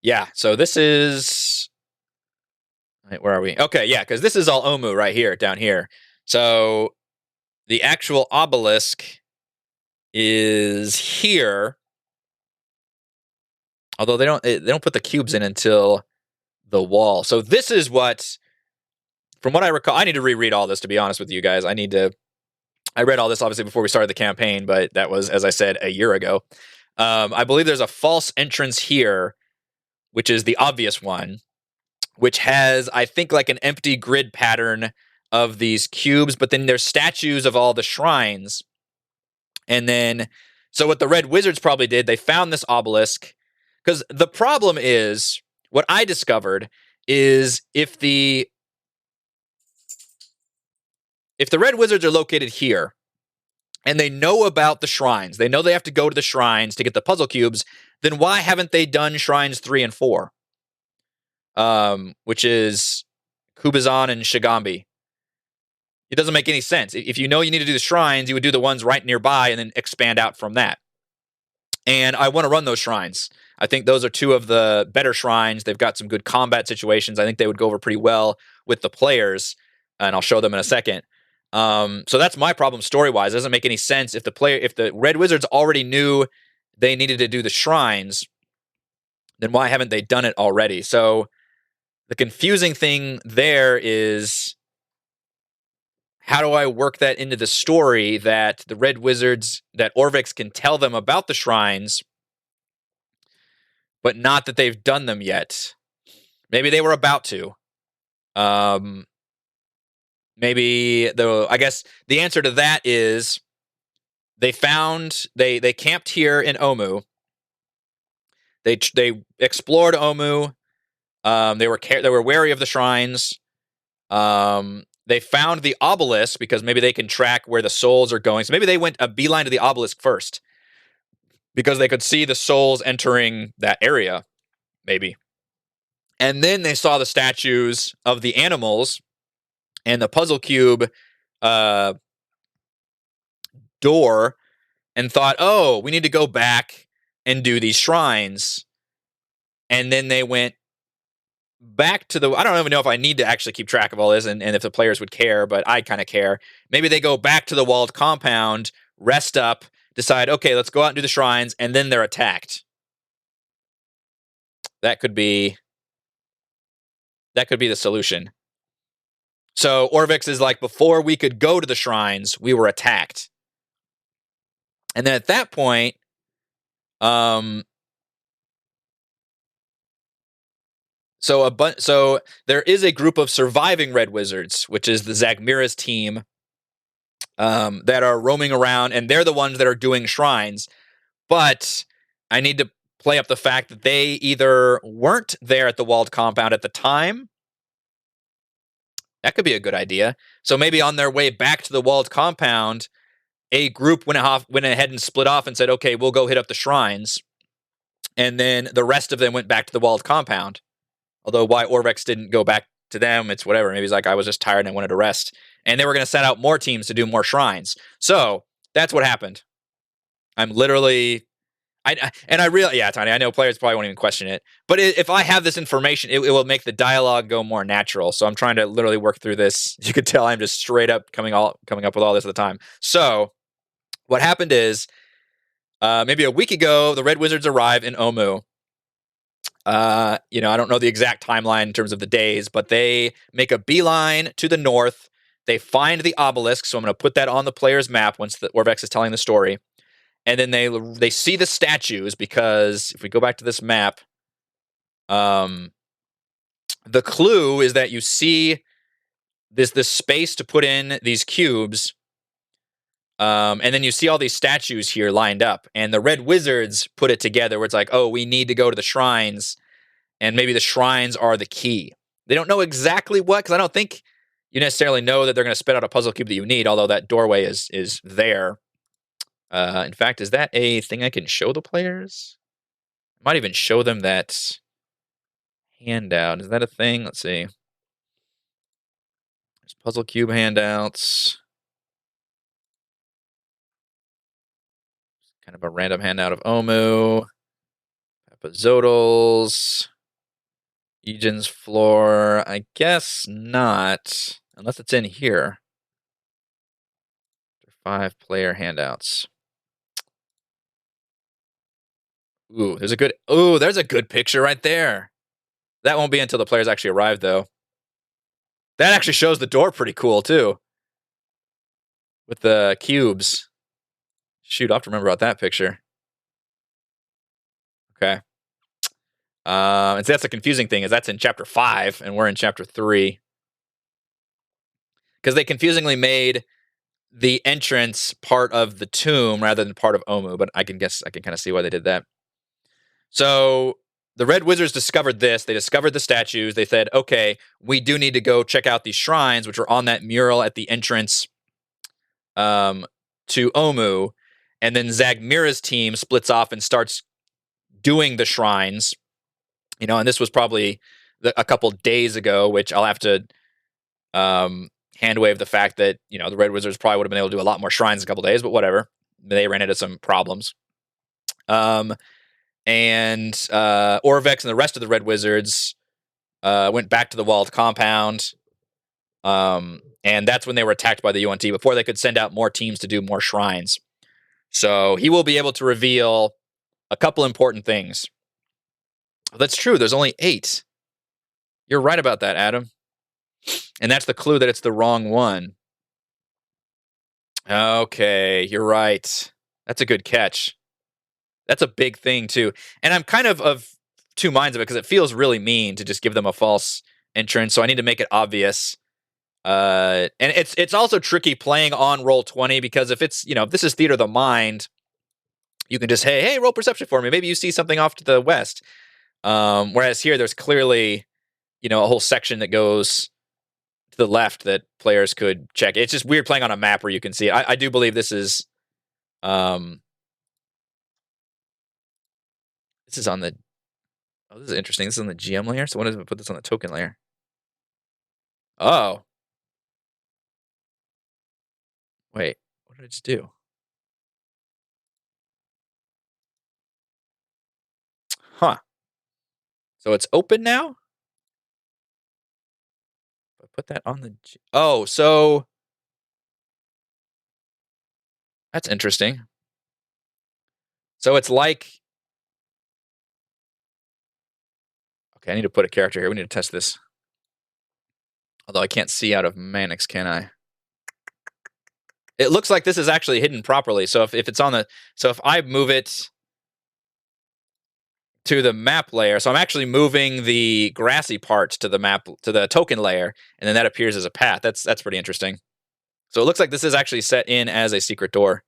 Yeah, so this is... Wait, where are we? Okay, yeah, because this is all Omu right here, down here. So the actual obelisk is here. Although they don't put the cubes in until the wall. So this is what, from what I recall, I need to reread all this, to be honest with you guys. I read all this obviously before we started the campaign, but that was, as I said, a year ago. I believe there's a false entrance here, which is the obvious one, which has, I think, like an empty grid pattern of these cubes, but then there's statues of all the shrines. And then, so what the Red Wizards probably did, they found this obelisk, because the problem is, what I discovered is if the Red Wizards are located here, and they know about the shrines, they know they have to go to the shrines to get the puzzle cubes, then why haven't they done shrines 3 and 4? Which is Kubazan and Shigambi. It doesn't make any sense. If you know you need to do the shrines, you would do the ones right nearby and then expand out from that. And I want to run those shrines. I think those are 2 of the better shrines. They've got some good combat situations. I think they would go over pretty well with the players, and I'll show them in a second. So that's my problem story-wise. It doesn't make any sense if the Red Wizards already knew they needed to do the shrines, then why haven't they done it already? So the confusing thing there is, how do I work that into the story that the Red Wizards, that Orvix can tell them about the shrines, but not that they've done them yet? Maybe they were about to. Maybe, though, I guess the answer to that is they camped here in Omu. They explored Omu. They were wary of the shrines. They found the obelisk because maybe they can track where the souls are going. So maybe they went a beeline to the obelisk first because they could see the souls entering that area, maybe. And then they saw the statues of the animals and the puzzle cube door and thought, oh, we need to go back and do these shrines. And then they went back to I don't even know if I need to actually keep track of all this and if the players would care, but I kind of care. Maybe they go back to the walled compound, rest up, decide, okay, let's go out and do the shrines, and then they're attacked. That could be the solution. So Orvix is like, before we could go to the shrines, we were attacked. And then at that point, so there is a group of surviving Red Wizards, which is the Zagmira's team, that are roaming around, and they're the ones that are doing shrines. But I need to play up the fact that they either weren't there at the walled compound at the time. That could be a good idea. So maybe on their way back to the walled compound, a group went ahead and split off and said, okay, we'll go hit up the shrines. and then the rest of them went back to the walled compound. Although why Orvex didn't go back to them, it's whatever. Maybe he's like, I was just tired and I wanted to rest. And they were going to send out more teams to do more shrines. So that's what happened. I'm literally, Tony, I know players probably won't even question it. But if I have this information, it will make the dialogue go more natural. So I'm trying to literally work through this. You could tell I'm just straight up coming up with all this at the time. So what happened is, maybe a week ago, the Red Wizards arrive in Omu. I don't know the exact timeline in terms of the days, but they make a beeline to the north. They find the obelisk, so I'm going to put that on the player's map once the Orvex is telling the story. And then they see the statues, because if we go back to this map, the clue is that you see this space to put in these cubes, and then you see all these statues here lined up, and the Red Wizards put it together where it's like, oh, we need to go to the shrines, and maybe the shrines are the key. They don't know exactly what, because I don't think you necessarily know that they're going to spit out a puzzle cube that you need, although that doorway is there. In fact, is that a thing I can show the players? I might even show them that handout. Is that a thing? Let's see. There's puzzle cube handouts. Kind of a random handout of Omu. Epizodals. Egan's floor. I guess not. Unless it's in here. 5 player handouts. Ooh, there's a good picture right there. That won't be until the players actually arrive, though. That actually shows the door pretty cool, too. With the cubes. Shoot, I'll have to remember about that picture. Okay. And so that's the confusing thing, is that's in Chapter 5, and we're in Chapter 3. Because they confusingly made the entrance part of the tomb rather than part of Omu, but I can kind of see why they did that. So the Red Wizards discovered this. They discovered the statues. They said, okay, we do need to go check out these shrines, which are on that mural at the entrance to Omu. And then Zagmira's team splits off and starts doing the shrines. And this was probably a couple days ago, which I'll have to hand wave the fact that, the Red Wizards probably would have been able to do a lot more shrines in a couple days, but whatever. They ran into some problems. And Orvex and the rest of the Red Wizards went back to the walled compound. And that's when they were attacked by the UNT before they could send out more teams to do more shrines. So he will be able to reveal a couple important things. That's true. There's only 8. You're right about that, Adam. And that's the clue that it's the wrong one. Okay, you're right. That's a good catch. That's a big thing, too. And I'm kind of two minds of it, because it feels really mean to just give them a false entrance, so I need to make it obvious. And it's also tricky playing on Roll20, because if it's, if this is Theater of the Mind, you can just, hey, roll perception for me. Maybe you see something off to the west. Whereas here, there's clearly, a whole section that goes to the left that players could check. It's just weird playing on a map where you can see it. I do believe this is, this is on the, this is interesting. This is on the GM layer. So when does it put this on the token layer? Oh. Wait, what did I just do? Huh. So it's open now? I put that on the... Oh, so... That's interesting. So it's like... Okay, I need to put a character here. We need to test this. Although I can't see out of Mannix, can I? It looks like this is actually hidden properly. So if it's on the... So if I move it to the map layer, so I'm actually moving the grassy parts to the map, to the token layer, and then that appears as a path. That's pretty interesting. So it looks like this is actually set in as a secret door.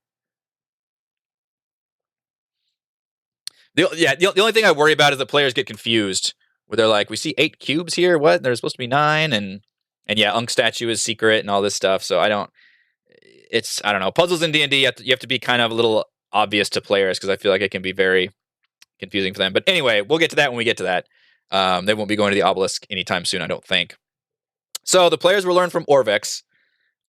The only thing I worry about is that players get confused, where they're like, we see 8 cubes here, what? There's supposed to be 9, and yeah, Unk statue is secret and all this stuff, so I don't know. Puzzles in D&D, you have to be kind of a little obvious to players, because I feel like it can be very confusing for them. But anyway, we'll get to that when we get to that. They won't be going to the obelisk anytime soon, I don't think. So the players will learn from Orvex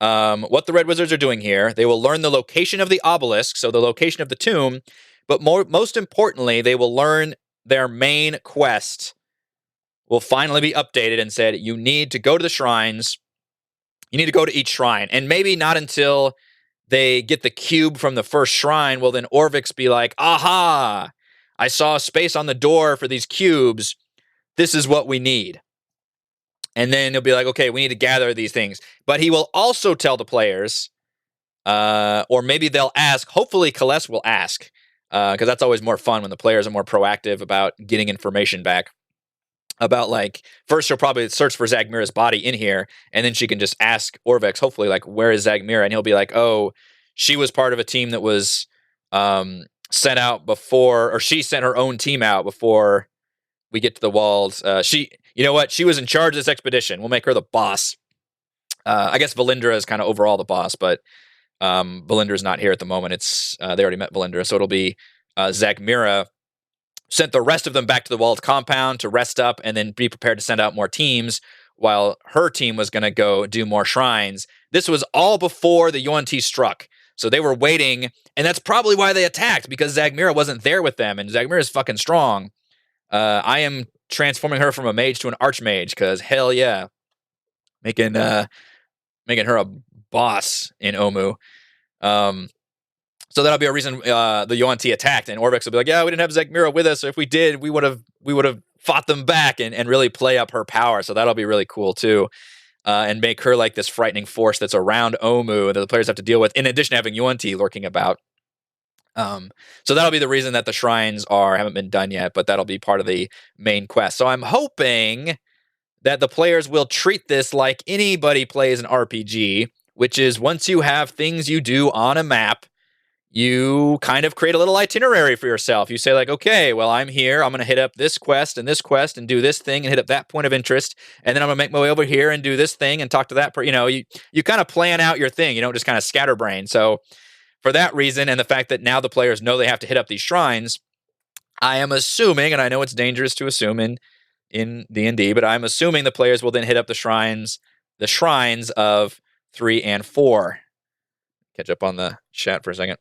what the Red Wizards are doing here. They will learn the location of the obelisk, so the location of the tomb. But most importantly, they will learn their main quest will finally be updated and said, you need to go to the shrines. You need to go to each shrine. And maybe not until they get the cube from the first shrine will then Orvex be like, aha, I saw a space on the door for these cubes. This is what we need. And then he'll be like, okay, we need to gather these things. But he will also tell the players, or maybe they'll ask, hopefully Kaless will ask, because that's always more fun when the players are more proactive about getting information back. About like, first she'll probably search for Zagmira's body in here, and then she can just ask Orvex, hopefully, like, where is Zagmira? And he'll be like, oh, she was part of a team that was sent out before, or she sent her own team out before we get to the walls. You know what? She was in charge of this expedition. We'll make her the boss. I guess Valindra is kind of overall the boss, but Valindra's not here at the moment. It's they already met Valindra, so it'll be Zagmira sent the rest of them back to the walled compound to rest up and then be prepared to send out more teams while her team was going to go do more shrines. This was all before the Yuan Ti struck. So they were waiting, and that's probably why they attacked, because Zagmira wasn't there with them, and Zagmira is fucking strong. I am transforming her from a mage to an archmage, because hell yeah. Making her a boss in Omu. So that'll be a reason the Yuan Ti attacked, and Orvex will be like, yeah, we didn't have Zagmira with us, so if we did, we would have fought them back and really play up her power. So that'll be really cool too. And make her like this frightening force that's around Omu that the players have to deal with, in addition to having Yuan Ti lurking about. So that'll be the reason that the shrines haven't been done yet, but that'll be part of the main quest. So I'm hoping that the players will treat this like anybody plays an RPG, which is once you have things you do on a map, you kind of create a little itinerary for yourself. You say like, okay, well, I'm here. I'm going to hit up this quest and do this thing and hit up that point of interest. And then I'm going to make my way over here and do this thing and talk to that. You kind of plan out your thing. You don't just kind of scatterbrain. So for that reason, and the fact that now the players know they have to hit up these shrines, I am assuming, and I know it's dangerous to assume in D&D, but I'm assuming the players will then hit up the shrines of 3 and 4. Catch up on the chat for a second.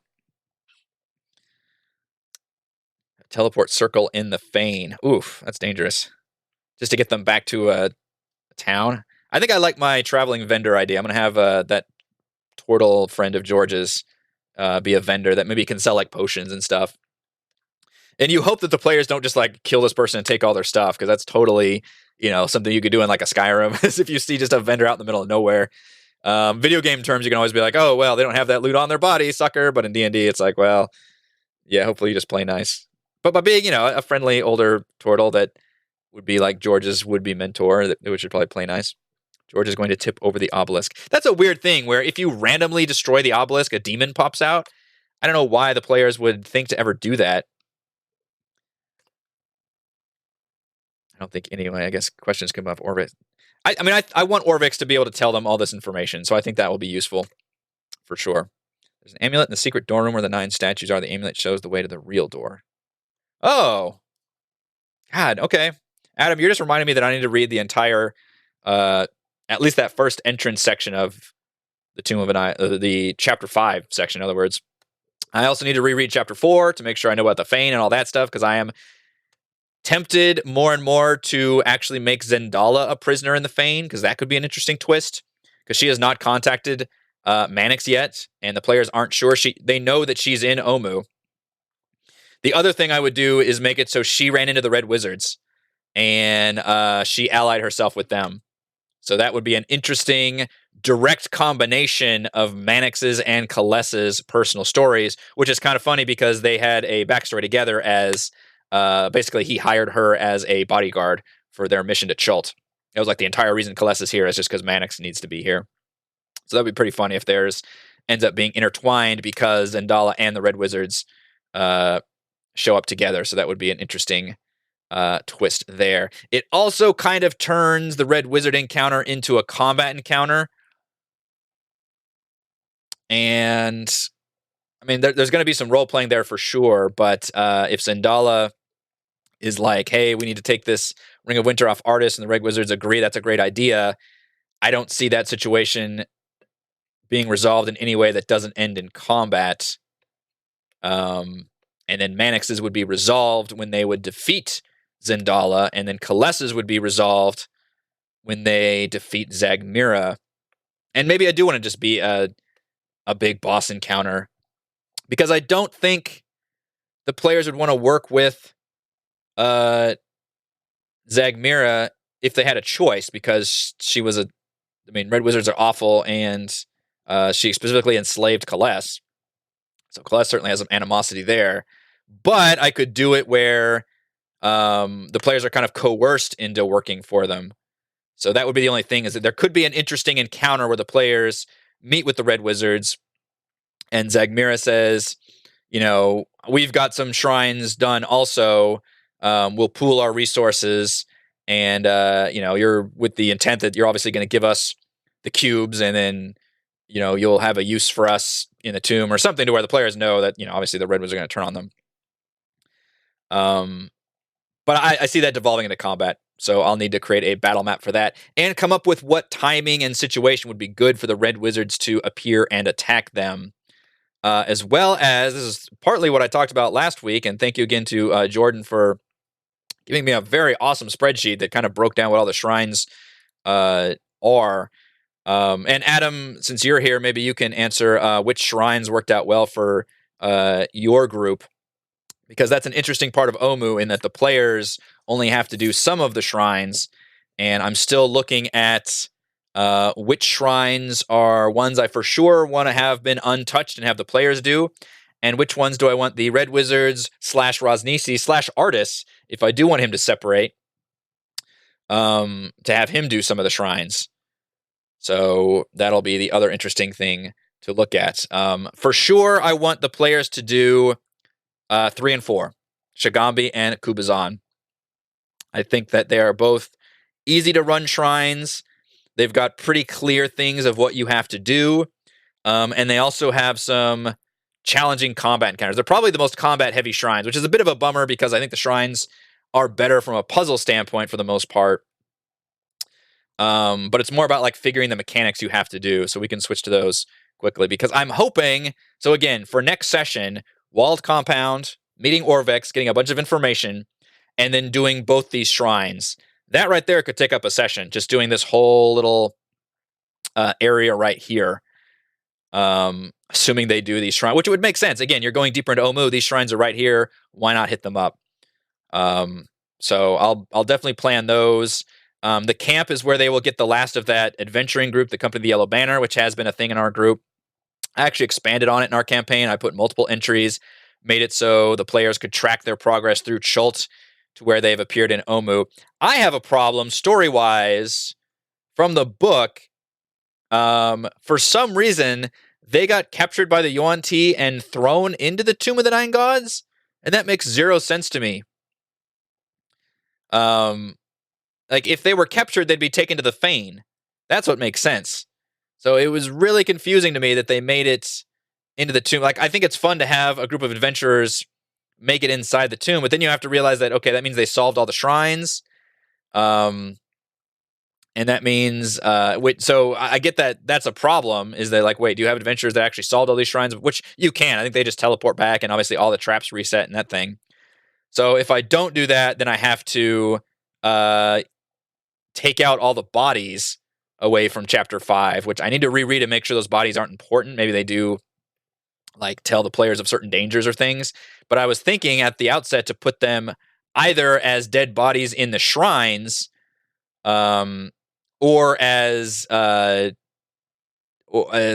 Teleport circle in the Fane. Oof, that's dangerous. Just to get them back to a town. I think I like my traveling vendor idea. I'm going to have that turtle friend of George's be a vendor that maybe can sell like potions and stuff. And you hope that the players don't just like kill this person and take all their stuff, because that's totally, something you could do in like a Skyrim. Is if you see just a vendor out in the middle of nowhere. Video game terms, you can always be like, oh, well, they don't have that loot on their body, sucker. But in D&D, it's like, well, yeah, hopefully you just play nice. But by being, a friendly older turtle that would be like George's would-be mentor, that should probably play nice. George is going to tip over the obelisk. That's a weird thing where if you randomly destroy the obelisk, a demon pops out. I don't know why the players would think to ever do that. I don't think anyway. I guess questions come up. Orvex. I want Orvex to be able to tell them all this information, so I think that will be useful for sure. There's an amulet in the secret door room where the 9 statues are. The amulet shows the way to the real door. Oh. God, okay. Adam, you're just reminding me that I need to read the entire, at least that first entrance section of the Tomb of Annihilation, the chapter 5 section, in other words. I also need to reread chapter 4 to make sure I know about the Fane and all that stuff, because I am tempted more and more to actually make Zendala a prisoner in the Fane, because that could be an interesting twist, because she has not contacted Mannix yet, and the players aren't sure. They know that she's in Omu. The other thing I would do is make it so she ran into the Red Wizards, and she allied herself with them. So that would be an interesting direct combination of Mannix's and Kaless's personal stories, which is kind of funny because they had a backstory together as basically he hired her as a bodyguard for their mission to Chult. It was like the entire reason Kaless is here is just because Mannix needs to be here. So that'd be pretty funny if theirs ends up being intertwined because Zendala and the Red Wizards show up together. So that would be an interesting twist there. It also kind of turns the Red Wizard encounter into a combat encounter. And I mean, there's going to be some role playing there for sure. But if Zendala is like, hey, we need to take this Ring of Winter off Artis, and the Red Wizards agree that's a great idea. I don't see that situation being resolved in any way that doesn't end in combat. And then Manix's would be resolved when they would defeat Zendala, and then Kalessa's would be resolved when they defeat Zagmira. And maybe I do want to just be a big boss encounter, because I don't think the players would want to work with Zagmira if they had a choice, because she was Red Wizards are awful, and she specifically enslaved Kaless. So Kaless certainly has some animosity there. But I could do it where the players are kind of coerced into working for them. So that would be the only thing, is that there could be an interesting encounter where the players meet with the Red Wizards, and Zagmira says, we've got some shrines done also. We'll pool our resources, and you're with the intent that you're obviously going to give us the cubes, and then you'll have a use for us in the tomb or something, to where the players know that obviously the Red Wizards are going to turn on them. But I see that devolving into combat, so I'll need to create a battle map for that and come up with what timing and situation would be good for the Red Wizards to appear and attack them. As well as, this is partly what I talked about last week, and thank you again to Jordan for giving me a very awesome spreadsheet that kind of broke down what all the shrines are. And Adam, since you're here, maybe you can answer which shrines worked out well for your group, because that's an interesting part of Omu, in that the players only have to do some of the shrines, and I'm still looking at which shrines are ones I for sure want to have been untouched and have the players do, and which ones do I want the Red Wizards / Rosnisi / Artis, if I do want him to separate, to have him do some of the shrines. So that'll be the other interesting thing to look at. For sure, I want the players to do 3 and 4, Shigambi and Kubazan. I think that they are both easy to run shrines. They've got pretty clear things of what you have to do. And they also have some challenging combat encounters. They're probably the most combat-heavy shrines, which is a bit of a bummer, because I think the shrines are better from a puzzle standpoint for the most part. But it's more about like figuring the mechanics you have to do. So we can switch to those quickly, because I'm hoping, so again, for next session, Walled Compound, meeting Orvex, getting a bunch of information, and then doing both these shrines. That right there could take up a session, just doing this whole little area right here. Assuming they do these shrines, which would make sense. Again, you're going deeper into Omu. These shrines are right here. Why not hit them up? So I'll definitely plan those. The camp is where they will get the last of that adventuring group, the Company of the Yellow Banner, which has been a thing in our group. I actually expanded on it in our campaign. I put multiple entries, made it so the players could track their progress through Chult to where they've appeared in Omu. I have a problem story-wise from the book. For some reason, they got captured by the Yuan-Ti and thrown into the Tomb of the Nine Gods, and that makes zero sense to me. Like, if they were captured, they'd be taken to the Fane. That's what makes sense. So it was really confusing to me that they made it into the tomb. Like, I think it's fun to have a group of adventurers make it inside the tomb, but then you have to realize that, okay, that means they solved all the shrines. And that means, so I get that that's a problem, is that like, wait, do you have adventurers that actually solved all these shrines? Which you can. I think they just teleport back, and obviously all the traps reset and that thing. So if I don't do that, then I have to take out all the bodies away from chapter 5, which I need to reread and make sure those bodies aren't important. Maybe they do like tell the players of certain dangers or things. But I was thinking at the outset to put them either as dead bodies in the shrines, or as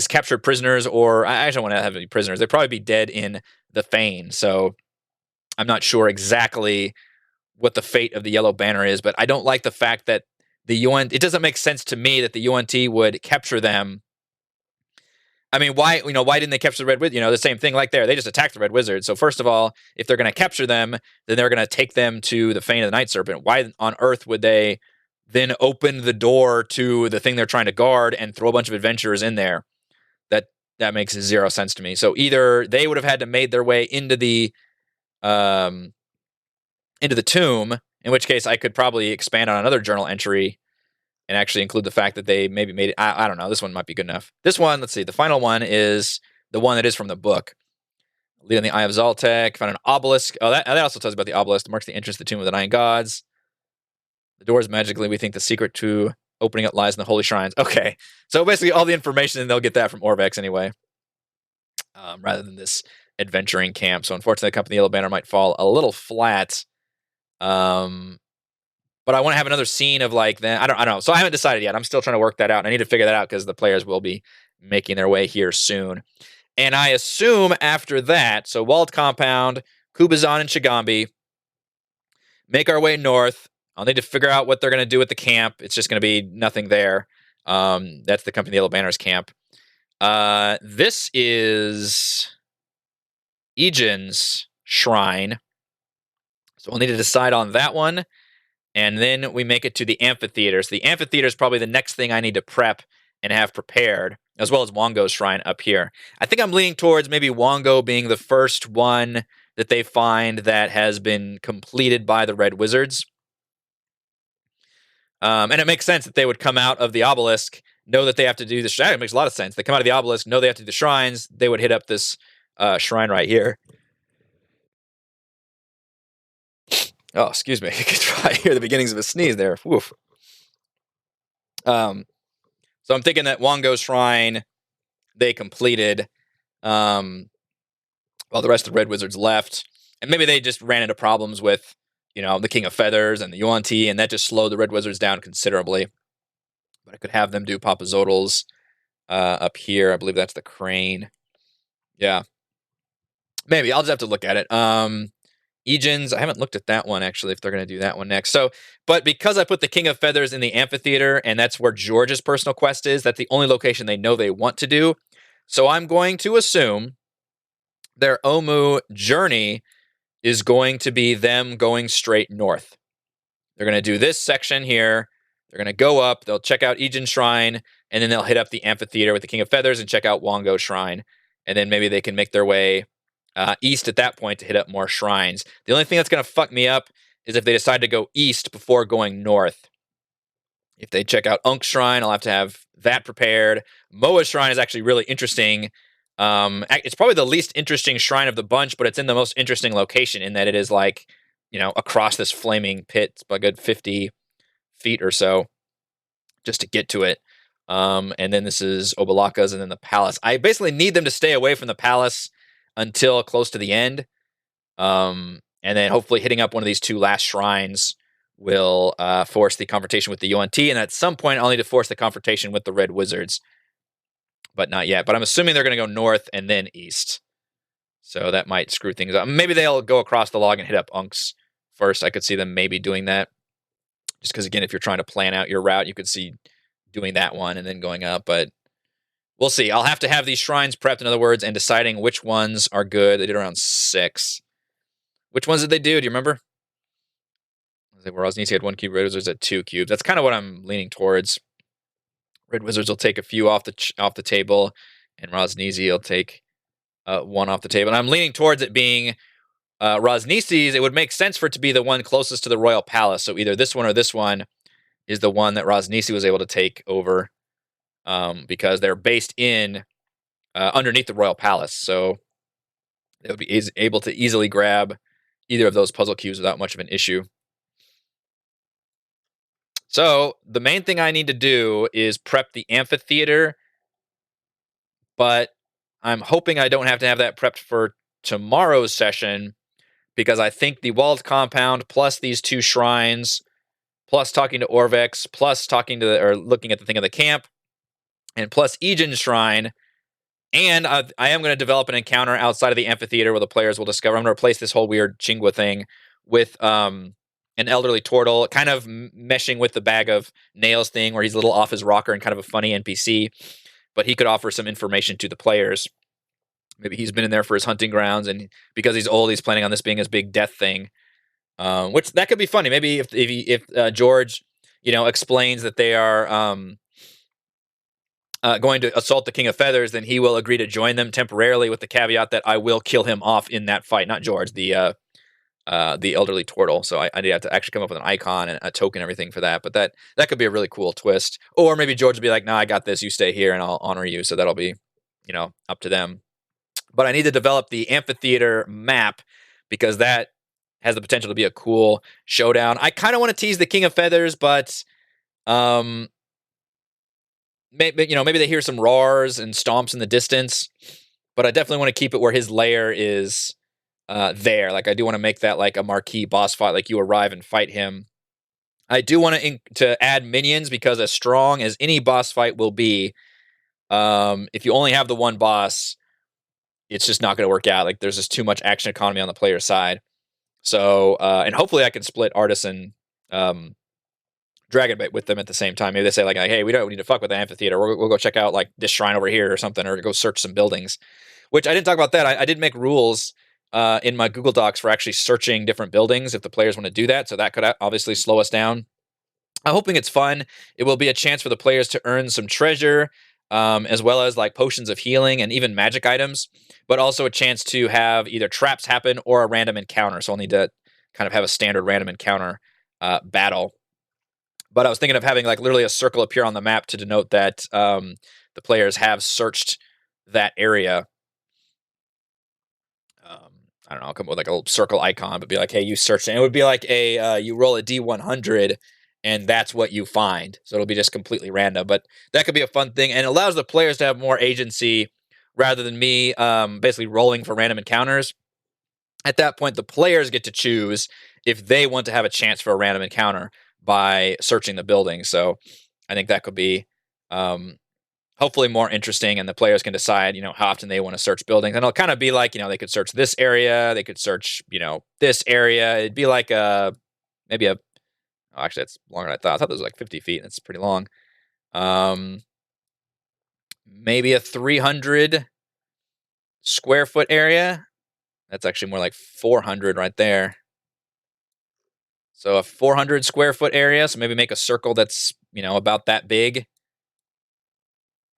captured prisoners, or I actually don't want to have any prisoners. They'd probably be dead in the Fane. So I'm not sure exactly what the fate of the Yellow Banner is, but I don't like the fact that it doesn't make sense to me that the Yuan-Ti would capture them. I mean, why didn't they capture the Red Wizard? The same thing like there. They just attacked the Red Wizard. So first of all, if they're going to capture them, then they're going to take them to the Fane of the Night Serpent. Why on earth would they then open the door to the thing they're trying to guard and throw a bunch of adventurers in there? That makes zero sense to me. So either they would have had to made their way into the into the tomb, in which case I could probably expand on another journal entry and actually include the fact that they maybe made it. I don't know. This one might be good enough. This one, let's see. The final one is the one that is from the book. Lead on the Eye of Zaltek. Found an obelisk. Oh, that also tells you about the obelisk. Marks the entrance to the Tomb of the Nine Gods. The doors magically. We think the secret to opening it lies in the holy shrines. Okay. So basically all the information, and they'll get that from Orvex anyway. Rather than this adventuring camp. So unfortunately, the Company Yellow Banner might fall a little flat. But I want to have another scene of like that. I don't know. So I haven't decided yet. I'm still trying to work that out. And I need to figure that out because the players will be making their way here soon. And I assume after that, so Walled Compound, Kubazan, and Shigambi, make our way north. I'll need to figure out what they're going to do at the camp. It's just going to be nothing there. That's the Company Yellow Banner's camp. This is Ejin's shrine. So we'll need to decide on that one. And then we make it to the amphitheater. So the amphitheater is probably the next thing I need to prep and have prepared, as well as Wongo's shrine up here. I think I'm leaning towards maybe Wongo being the first one that they find that has been completed by the Red Wizards. And it makes sense that they would come out of the obelisk, know that they have to do the shrine. It makes a lot of sense. They come out of the obelisk, know they have to do the shrines. They would hit up this shrine right here. Oh, excuse me. You can try hear the beginnings of a sneeze there. Woof. So I'm thinking that Wongo's shrine they completed while the rest of the Red Wizards left. And maybe they just ran into problems with, the King of Feathers and the Yuan-Ti, and that just slowed the Red Wizards down considerably. But I could have them do Papa Zodal's up here. I believe that's the crane. Yeah. Maybe. I'll just have to look at it. Ejin's, I haven't looked at that one, actually, if they're going to do that one next. So, but because I put the King of Feathers in the amphitheater, and that's where George's personal quest is, that's the only location they know they want to do. So I'm going to assume their Omu journey is going to be them going straight north. They're going to do this section here. They're going to go up. They'll check out Ejin's shrine, and then they'll hit up the amphitheater with the King of Feathers and check out Wongo's shrine. And then maybe they can make their way east at that point to hit up more shrines. The only thing that's going to fuck me up is if they decide to go east before going north. If they check out Unk's shrine, I'll have to have that prepared. Moa's shrine is actually really interesting. It's probably the least interesting shrine of the bunch, but it's in the most interesting location in that it is like, across this flaming pit. It's about a good 50 feet or so just to get to it. And then this is Obalaka's and then the palace. I basically need them to stay away from the palace until close to the end. And then hopefully hitting up one of these two last shrines will force the confrontation with the Yuan-Ti. And at some point, I'll need to force the confrontation with the Red Wizards. But not yet. But I'm assuming they're going to go north and then east. So that might screw things up. Maybe they'll go across the log and hit up Unk's first. I could see them maybe doing that. Just because, again, if you're trying to plan out your route, you could see doing that one and then going up. But we'll see. I'll have to have these shrines prepped, in other words, and deciding which ones are good. They did around 6. Which ones did they do? Do you remember? Where Rosnisi had 1 cube, Red Wizards had 2 cubes. That's kind of what I'm leaning towards. Red Wizards will take a few off the table, and Rosnisi will take 1 off the table. And I'm leaning towards it being Rosnisi's. It would make sense for it to be the one closest to the Royal Palace. So either this one or this one is the one that Rosnisi was able to take over. Because they're based in underneath the Royal Palace. So they would be able to easily grab either of those puzzle cubes without much of an issue. So the main thing I need to do is prep the amphitheater, but I'm hoping I don't have to have that prepped for tomorrow's session because I think the Walled Compound plus these 2 shrines, plus talking to Orvex, plus looking at the thing of the camp, and plus Ejin's shrine, and I am going to develop an encounter outside of the amphitheater where the players will discover. I'm going to replace this whole weird Chingwa thing with an elderly turtle, kind of meshing with the bag of nails thing where he's a little off his rocker and kind of a funny NPC, but he could offer some information to the players. Maybe he's been in there for his hunting grounds, and because he's old, he's planning on this being his big death thing, which that could be funny. Maybe if George, explains that they are going to assault the King of Feathers, then he will agree to join them temporarily with the caveat that I will kill him off in that fight. Not George, the the elderly turtle. So I did have to actually come up with an icon and a token, everything for that. But that could be a really cool twist. Or maybe George would be like, "No, I got this. You stay here, and I'll honor you." So that'll be, up to them. But I need to develop the amphitheater map because that has the potential to be a cool showdown. I kind of want to tease the King of Feathers, but maybe they hear some roars and stomps in the distance. But I definitely want to keep it where his lair is there. Like I do want to make that like a marquee boss fight. Like you arrive and fight him. I do want to add minions because as strong as any boss fight will be, if you only have the one boss, it's just not going to work out. Like there's just too much action economy on the player side. So and hopefully I can split Artisan Dragonbait with them at the same time. Maybe they say like, hey, we don't need to fuck with the amphitheater. We'll go check out like this shrine over here or something, or go search some buildings. Which I didn't talk about that. I did make rules in my Google Docs for actually searching different buildings if the players want to do that. So that could obviously slow us down. I'm hoping it's fun. It will be a chance for the players to earn some treasure, as well as like potions of healing and even magic items, but also a chance to have either traps happen or a random encounter. So I'll need to kind of have a standard random encounter battle. But I was thinking of having like literally a circle appear on the map to denote that the players have searched that area. I don't know, I'll come up with like a little circle icon, but be like, hey, you searched. And it would be like you roll a D100 and that's what you find. So it'll be just completely random. But that could be a fun thing and it allows the players to have more agency rather than me basically rolling for random encounters. At that point, the players get to choose if they want to have a chance for a random encounter by searching the building. So I think that could be hopefully more interesting, and the players can decide, how often they want to search buildings. And it'll kind of be like, they could search this area, they could search, this area. It'd be like maybe actually that's longer than I thought. I thought it was like 50 feet. That's pretty long. Maybe a 300 square foot area. That's actually more like 400 right there. So a 400 square foot area. So maybe make a circle that's, about that big.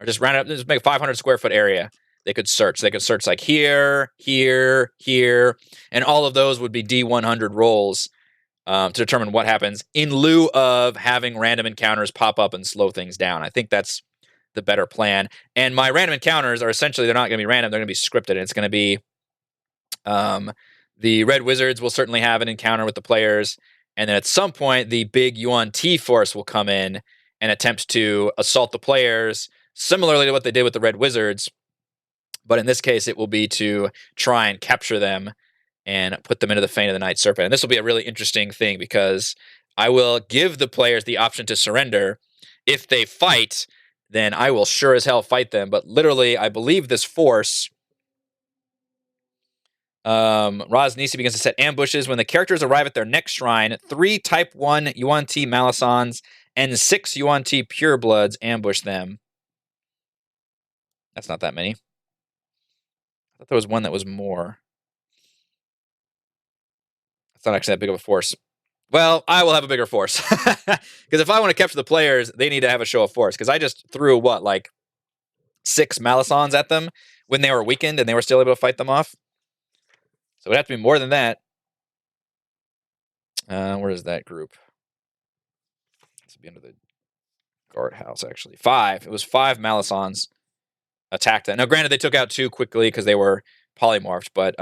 Or just round it up, just make a 500 square foot area they could search. They could search like here, here, here. And all of those would be D100 rolls to determine what happens in lieu of having random encounters pop up and slow things down. I think that's the better plan. And my random encounters are essentially, they're not going to be random. They're going to be scripted. And it's going to be the Red Wizards will certainly have an encounter with the players. And then at some point, the big Yuan Ti force will come in and attempt to assault the players, similarly to what they did with the Red Wizards. But in this case, it will be to try and capture them and put them into the Fane of the Night Serpent. And this will be a really interesting thing because I will give the players the option to surrender. If they fight, then I will sure as hell fight them. But literally, I believe this force... Raz Nisi begins to set ambushes. When the characters arrive at their next shrine, 3 Type 1 Yuan Ti Malisons and 6 Yuan Ti Purebloods ambush them. That's not that many. I thought there was one that was more. It's not actually that big of a force. Well, I will have a bigger force. Because if I want to capture the players, they need to have a show of force. Because I just threw, 6 Malisons at them when they were weakened and they were still able to fight them off. So it would have to be more than that. Where is that group? This would be under the guardhouse, actually. 5. It was 5 Malisons attacked that. Now, granted, they took out 2 quickly because they were polymorphed, but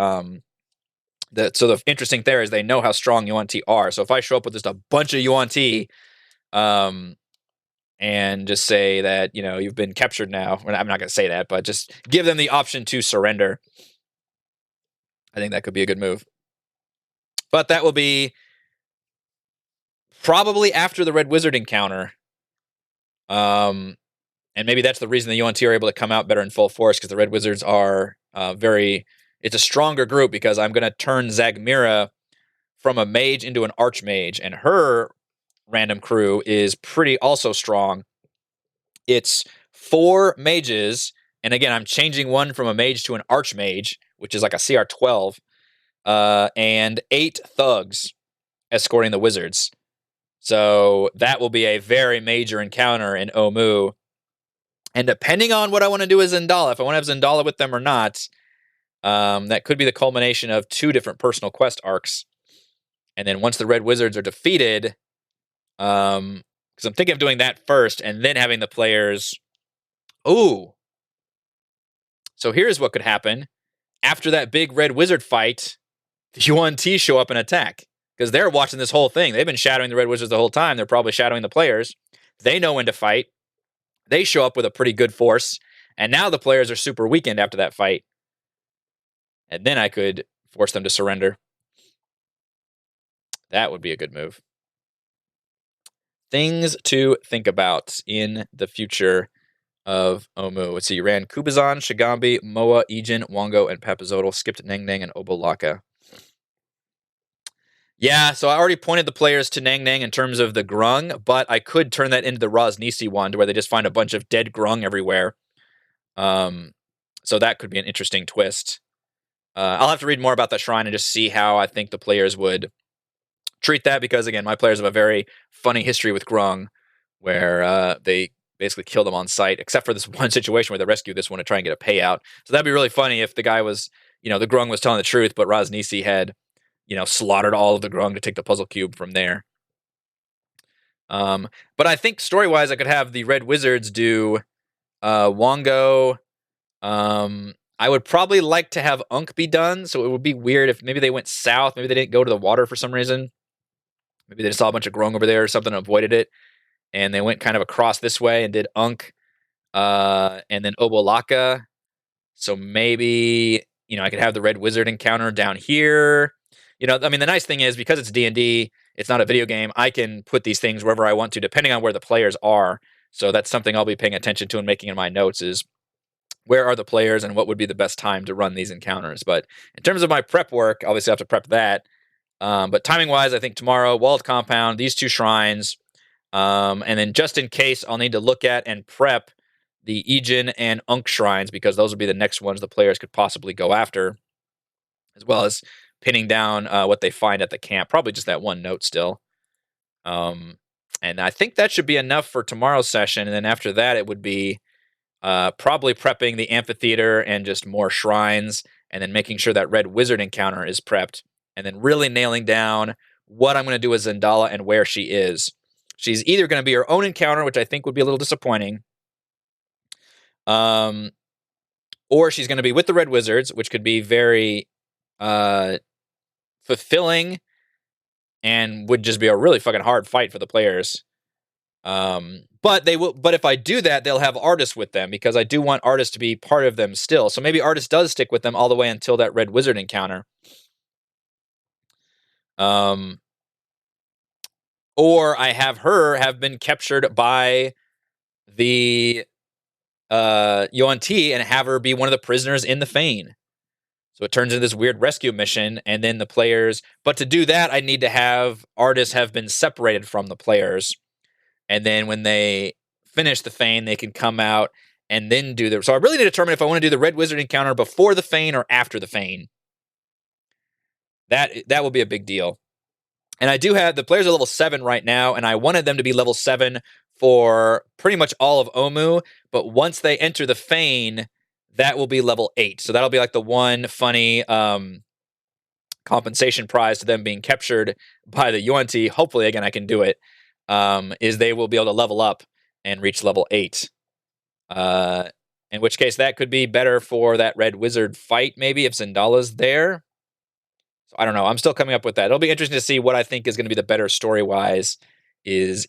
so the interesting there is they know how strong Yuan Ti are. So if I show up with just a bunch of Yuan Ti, and just say that, you've been captured now. Well, I'm not going to say that, but just give them the option to surrender. I think that could be a good move. But that will be probably after the Red Wizard encounter. And maybe that's the reason the Yuan Ti are able to come out better in full force, because the Red Wizards are it's a stronger group, because I'm going to turn Zagmira from a mage into an archmage, and her random crew is pretty also strong. It's 4 mages, and again, I'm changing one from a mage to an archmage, which is like a CR 12, and 8 thugs escorting the wizards. So that will be a very major encounter in Omu. And depending on what I want to do with Zendala, if I want to have Zendala with them or not, that could be the culmination of 2 different personal quest arcs. And then once the red wizards are defeated, because I'm thinking of doing that first and then having the players. Ooh. So here's what could happen. After that big red wizard fight, the UNT show up and attack. Because they're watching this whole thing. They've been shadowing the red wizards the whole time. They're probably shadowing the players. They know when to fight. They show up with a pretty good force. And now the players are super weakened after that fight. And then I could force them to surrender. That would be a good move. Things to think about in the future of Omu. Let's see, you ran Kubazan, Shigambi, Moa, Ijin, Wongo, and Papazodal, skipped Neng Neng and Obolaka. Yeah, so I already pointed the players to Neng Neng in terms of the Groung, but I could turn that into the Rosnisi one, where they just find a bunch of dead Groung everywhere. So that could be an interesting twist. I'll have to read more about that shrine and just see how I think the players would treat that, because, again, my players have a very funny history with Groung, where they basically kill them on sight, except for this one situation where they rescue this one to try and get a payout. So that'd be really funny if the guy was, the Groung was telling the truth, but Rosnisi had, slaughtered all of the Groung to take the puzzle cube from there. But I think story-wise, I could have the Red Wizards do Wongo. I would probably like to have Unk be done, so it would be weird if maybe they went south, maybe they didn't go to the water for some reason. Maybe they just saw a bunch of Groung over there or something and avoided it. And they went kind of across this way and did Unk, and then Obolaka. So maybe, I could have the Red Wizard encounter down here. The nice thing is, because it's D&D, it's not a video game, I can put these things wherever I want to, depending on where the players are. So that's something I'll be paying attention to and making in my notes is, where are the players and what would be the best time to run these encounters? But in terms of my prep work, obviously I have to prep that. But timing-wise, I think tomorrow, Walled Compound, these two shrines, and then just in case, I'll need to look at and prep the Ijin and Unk shrines, because those will be the next ones the players could possibly go after, as well as pinning down what they find at the camp. Probably just that one note still. And I think that should be enough for tomorrow's session. And then after that, it would be probably prepping the amphitheater and just more shrines, and then making sure that Red Wizard encounter is prepped, and then really nailing down what I'm going to do with Zendala and where she is. She's either going to be her own encounter, which I think would be a little disappointing, or she's going to be with the Red Wizards, which could be very fulfilling and would just be a really fucking hard fight for the players. But if I do that, they'll have Artis with them, because I do want Artis to be part of them still. So maybe Artis does stick with them all the way until that Red Wizard encounter. Or I have her have been captured by the UNT and have her be one of the prisoners in the Fane. So it turns into this weird rescue mission, and then the players... But to do that, I need to have Artis have been separated from the players. And then when they finish the Fane, they can come out and then do the... So I really need to determine if I want to do the Red Wizard encounter before the Fane or after the Fane. That will be a big deal. And I do have... The players are level 7 right now, and I wanted them to be level 7 for pretty much all of Omu. But once they enter the Fane, that will be level 8. So that'll be like the one funny compensation prize to them being captured by the UNT. Hopefully, again, I can do it. Is they will be able to level up and reach level 8. In which case, that could be better for that Red Wizard fight, maybe, if Zendala's there. So I don't know. I'm still coming up with that. It'll be interesting to see what I think is going to be the better story-wise, is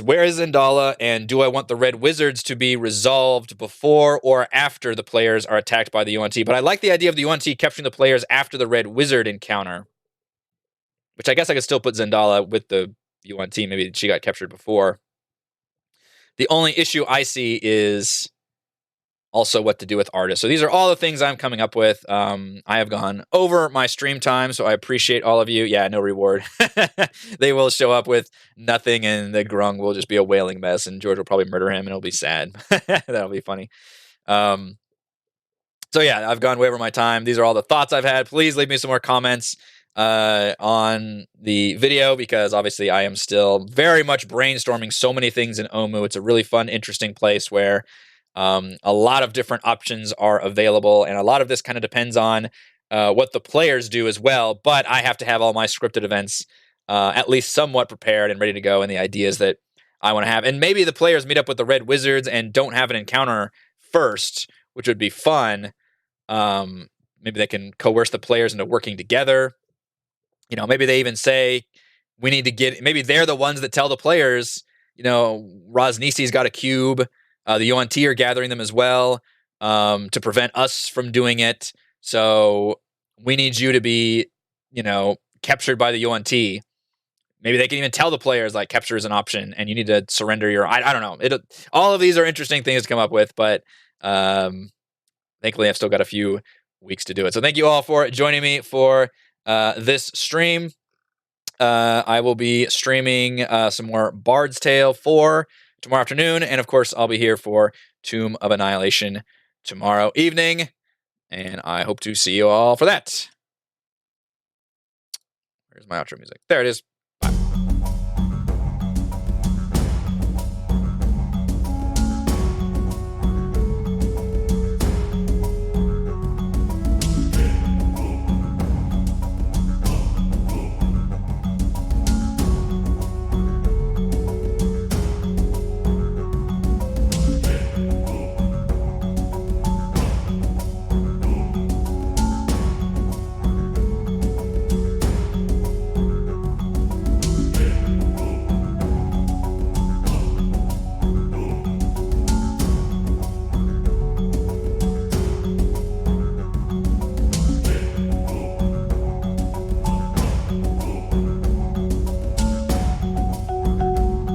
where is Zendala, and do I want the Red Wizards to be resolved before or after the players are attacked by the UNT? But I like the idea of the UNT capturing the players after the Red Wizard encounter, which I guess I could still put Zendala with the UNT. Maybe she got captured before. The only issue I see is also what to do with Artis. So these are all the things I'm coming up with. I have gone over my stream time, so I appreciate all of you. Yeah, no reward. They will show up with nothing, and the Groung will just be a wailing mess, and George will probably murder him, and it'll be sad. That'll be funny. So yeah, I've gone way over my time. These are all the thoughts I've had. Please leave me some more comments on the video, because obviously I am still very much brainstorming so many things in Omu. It's a really fun, interesting place where a lot of different options are available, and a lot of this kind of depends on what the players do as well, but I have to have all my scripted events at least somewhat prepared and ready to go, and the ideas that I want to have. And maybe the players meet up with the Red Wizards and don't have an encounter first, which would be fun. Maybe they can coerce the players into working together. Maybe they even say we need to get. Maybe they're the ones that tell the players. Rosnisi's got a cube. The Yuan-Ti are gathering them as well to prevent us from doing it. So we need you to be, captured by the Yuan-Ti. Maybe they can even tell the players like capture is an option, and you need to surrender your. I don't know. All of these are interesting things to come up with, but thankfully I've still got a few weeks to do it. So thank you all for joining me for this stream. I will be streaming some more Bard's Tale 4 tomorrow afternoon, and of course I'll be here for Tomb of Annihilation tomorrow evening, and I hope to see you all for that. Where's my outro music? There it is.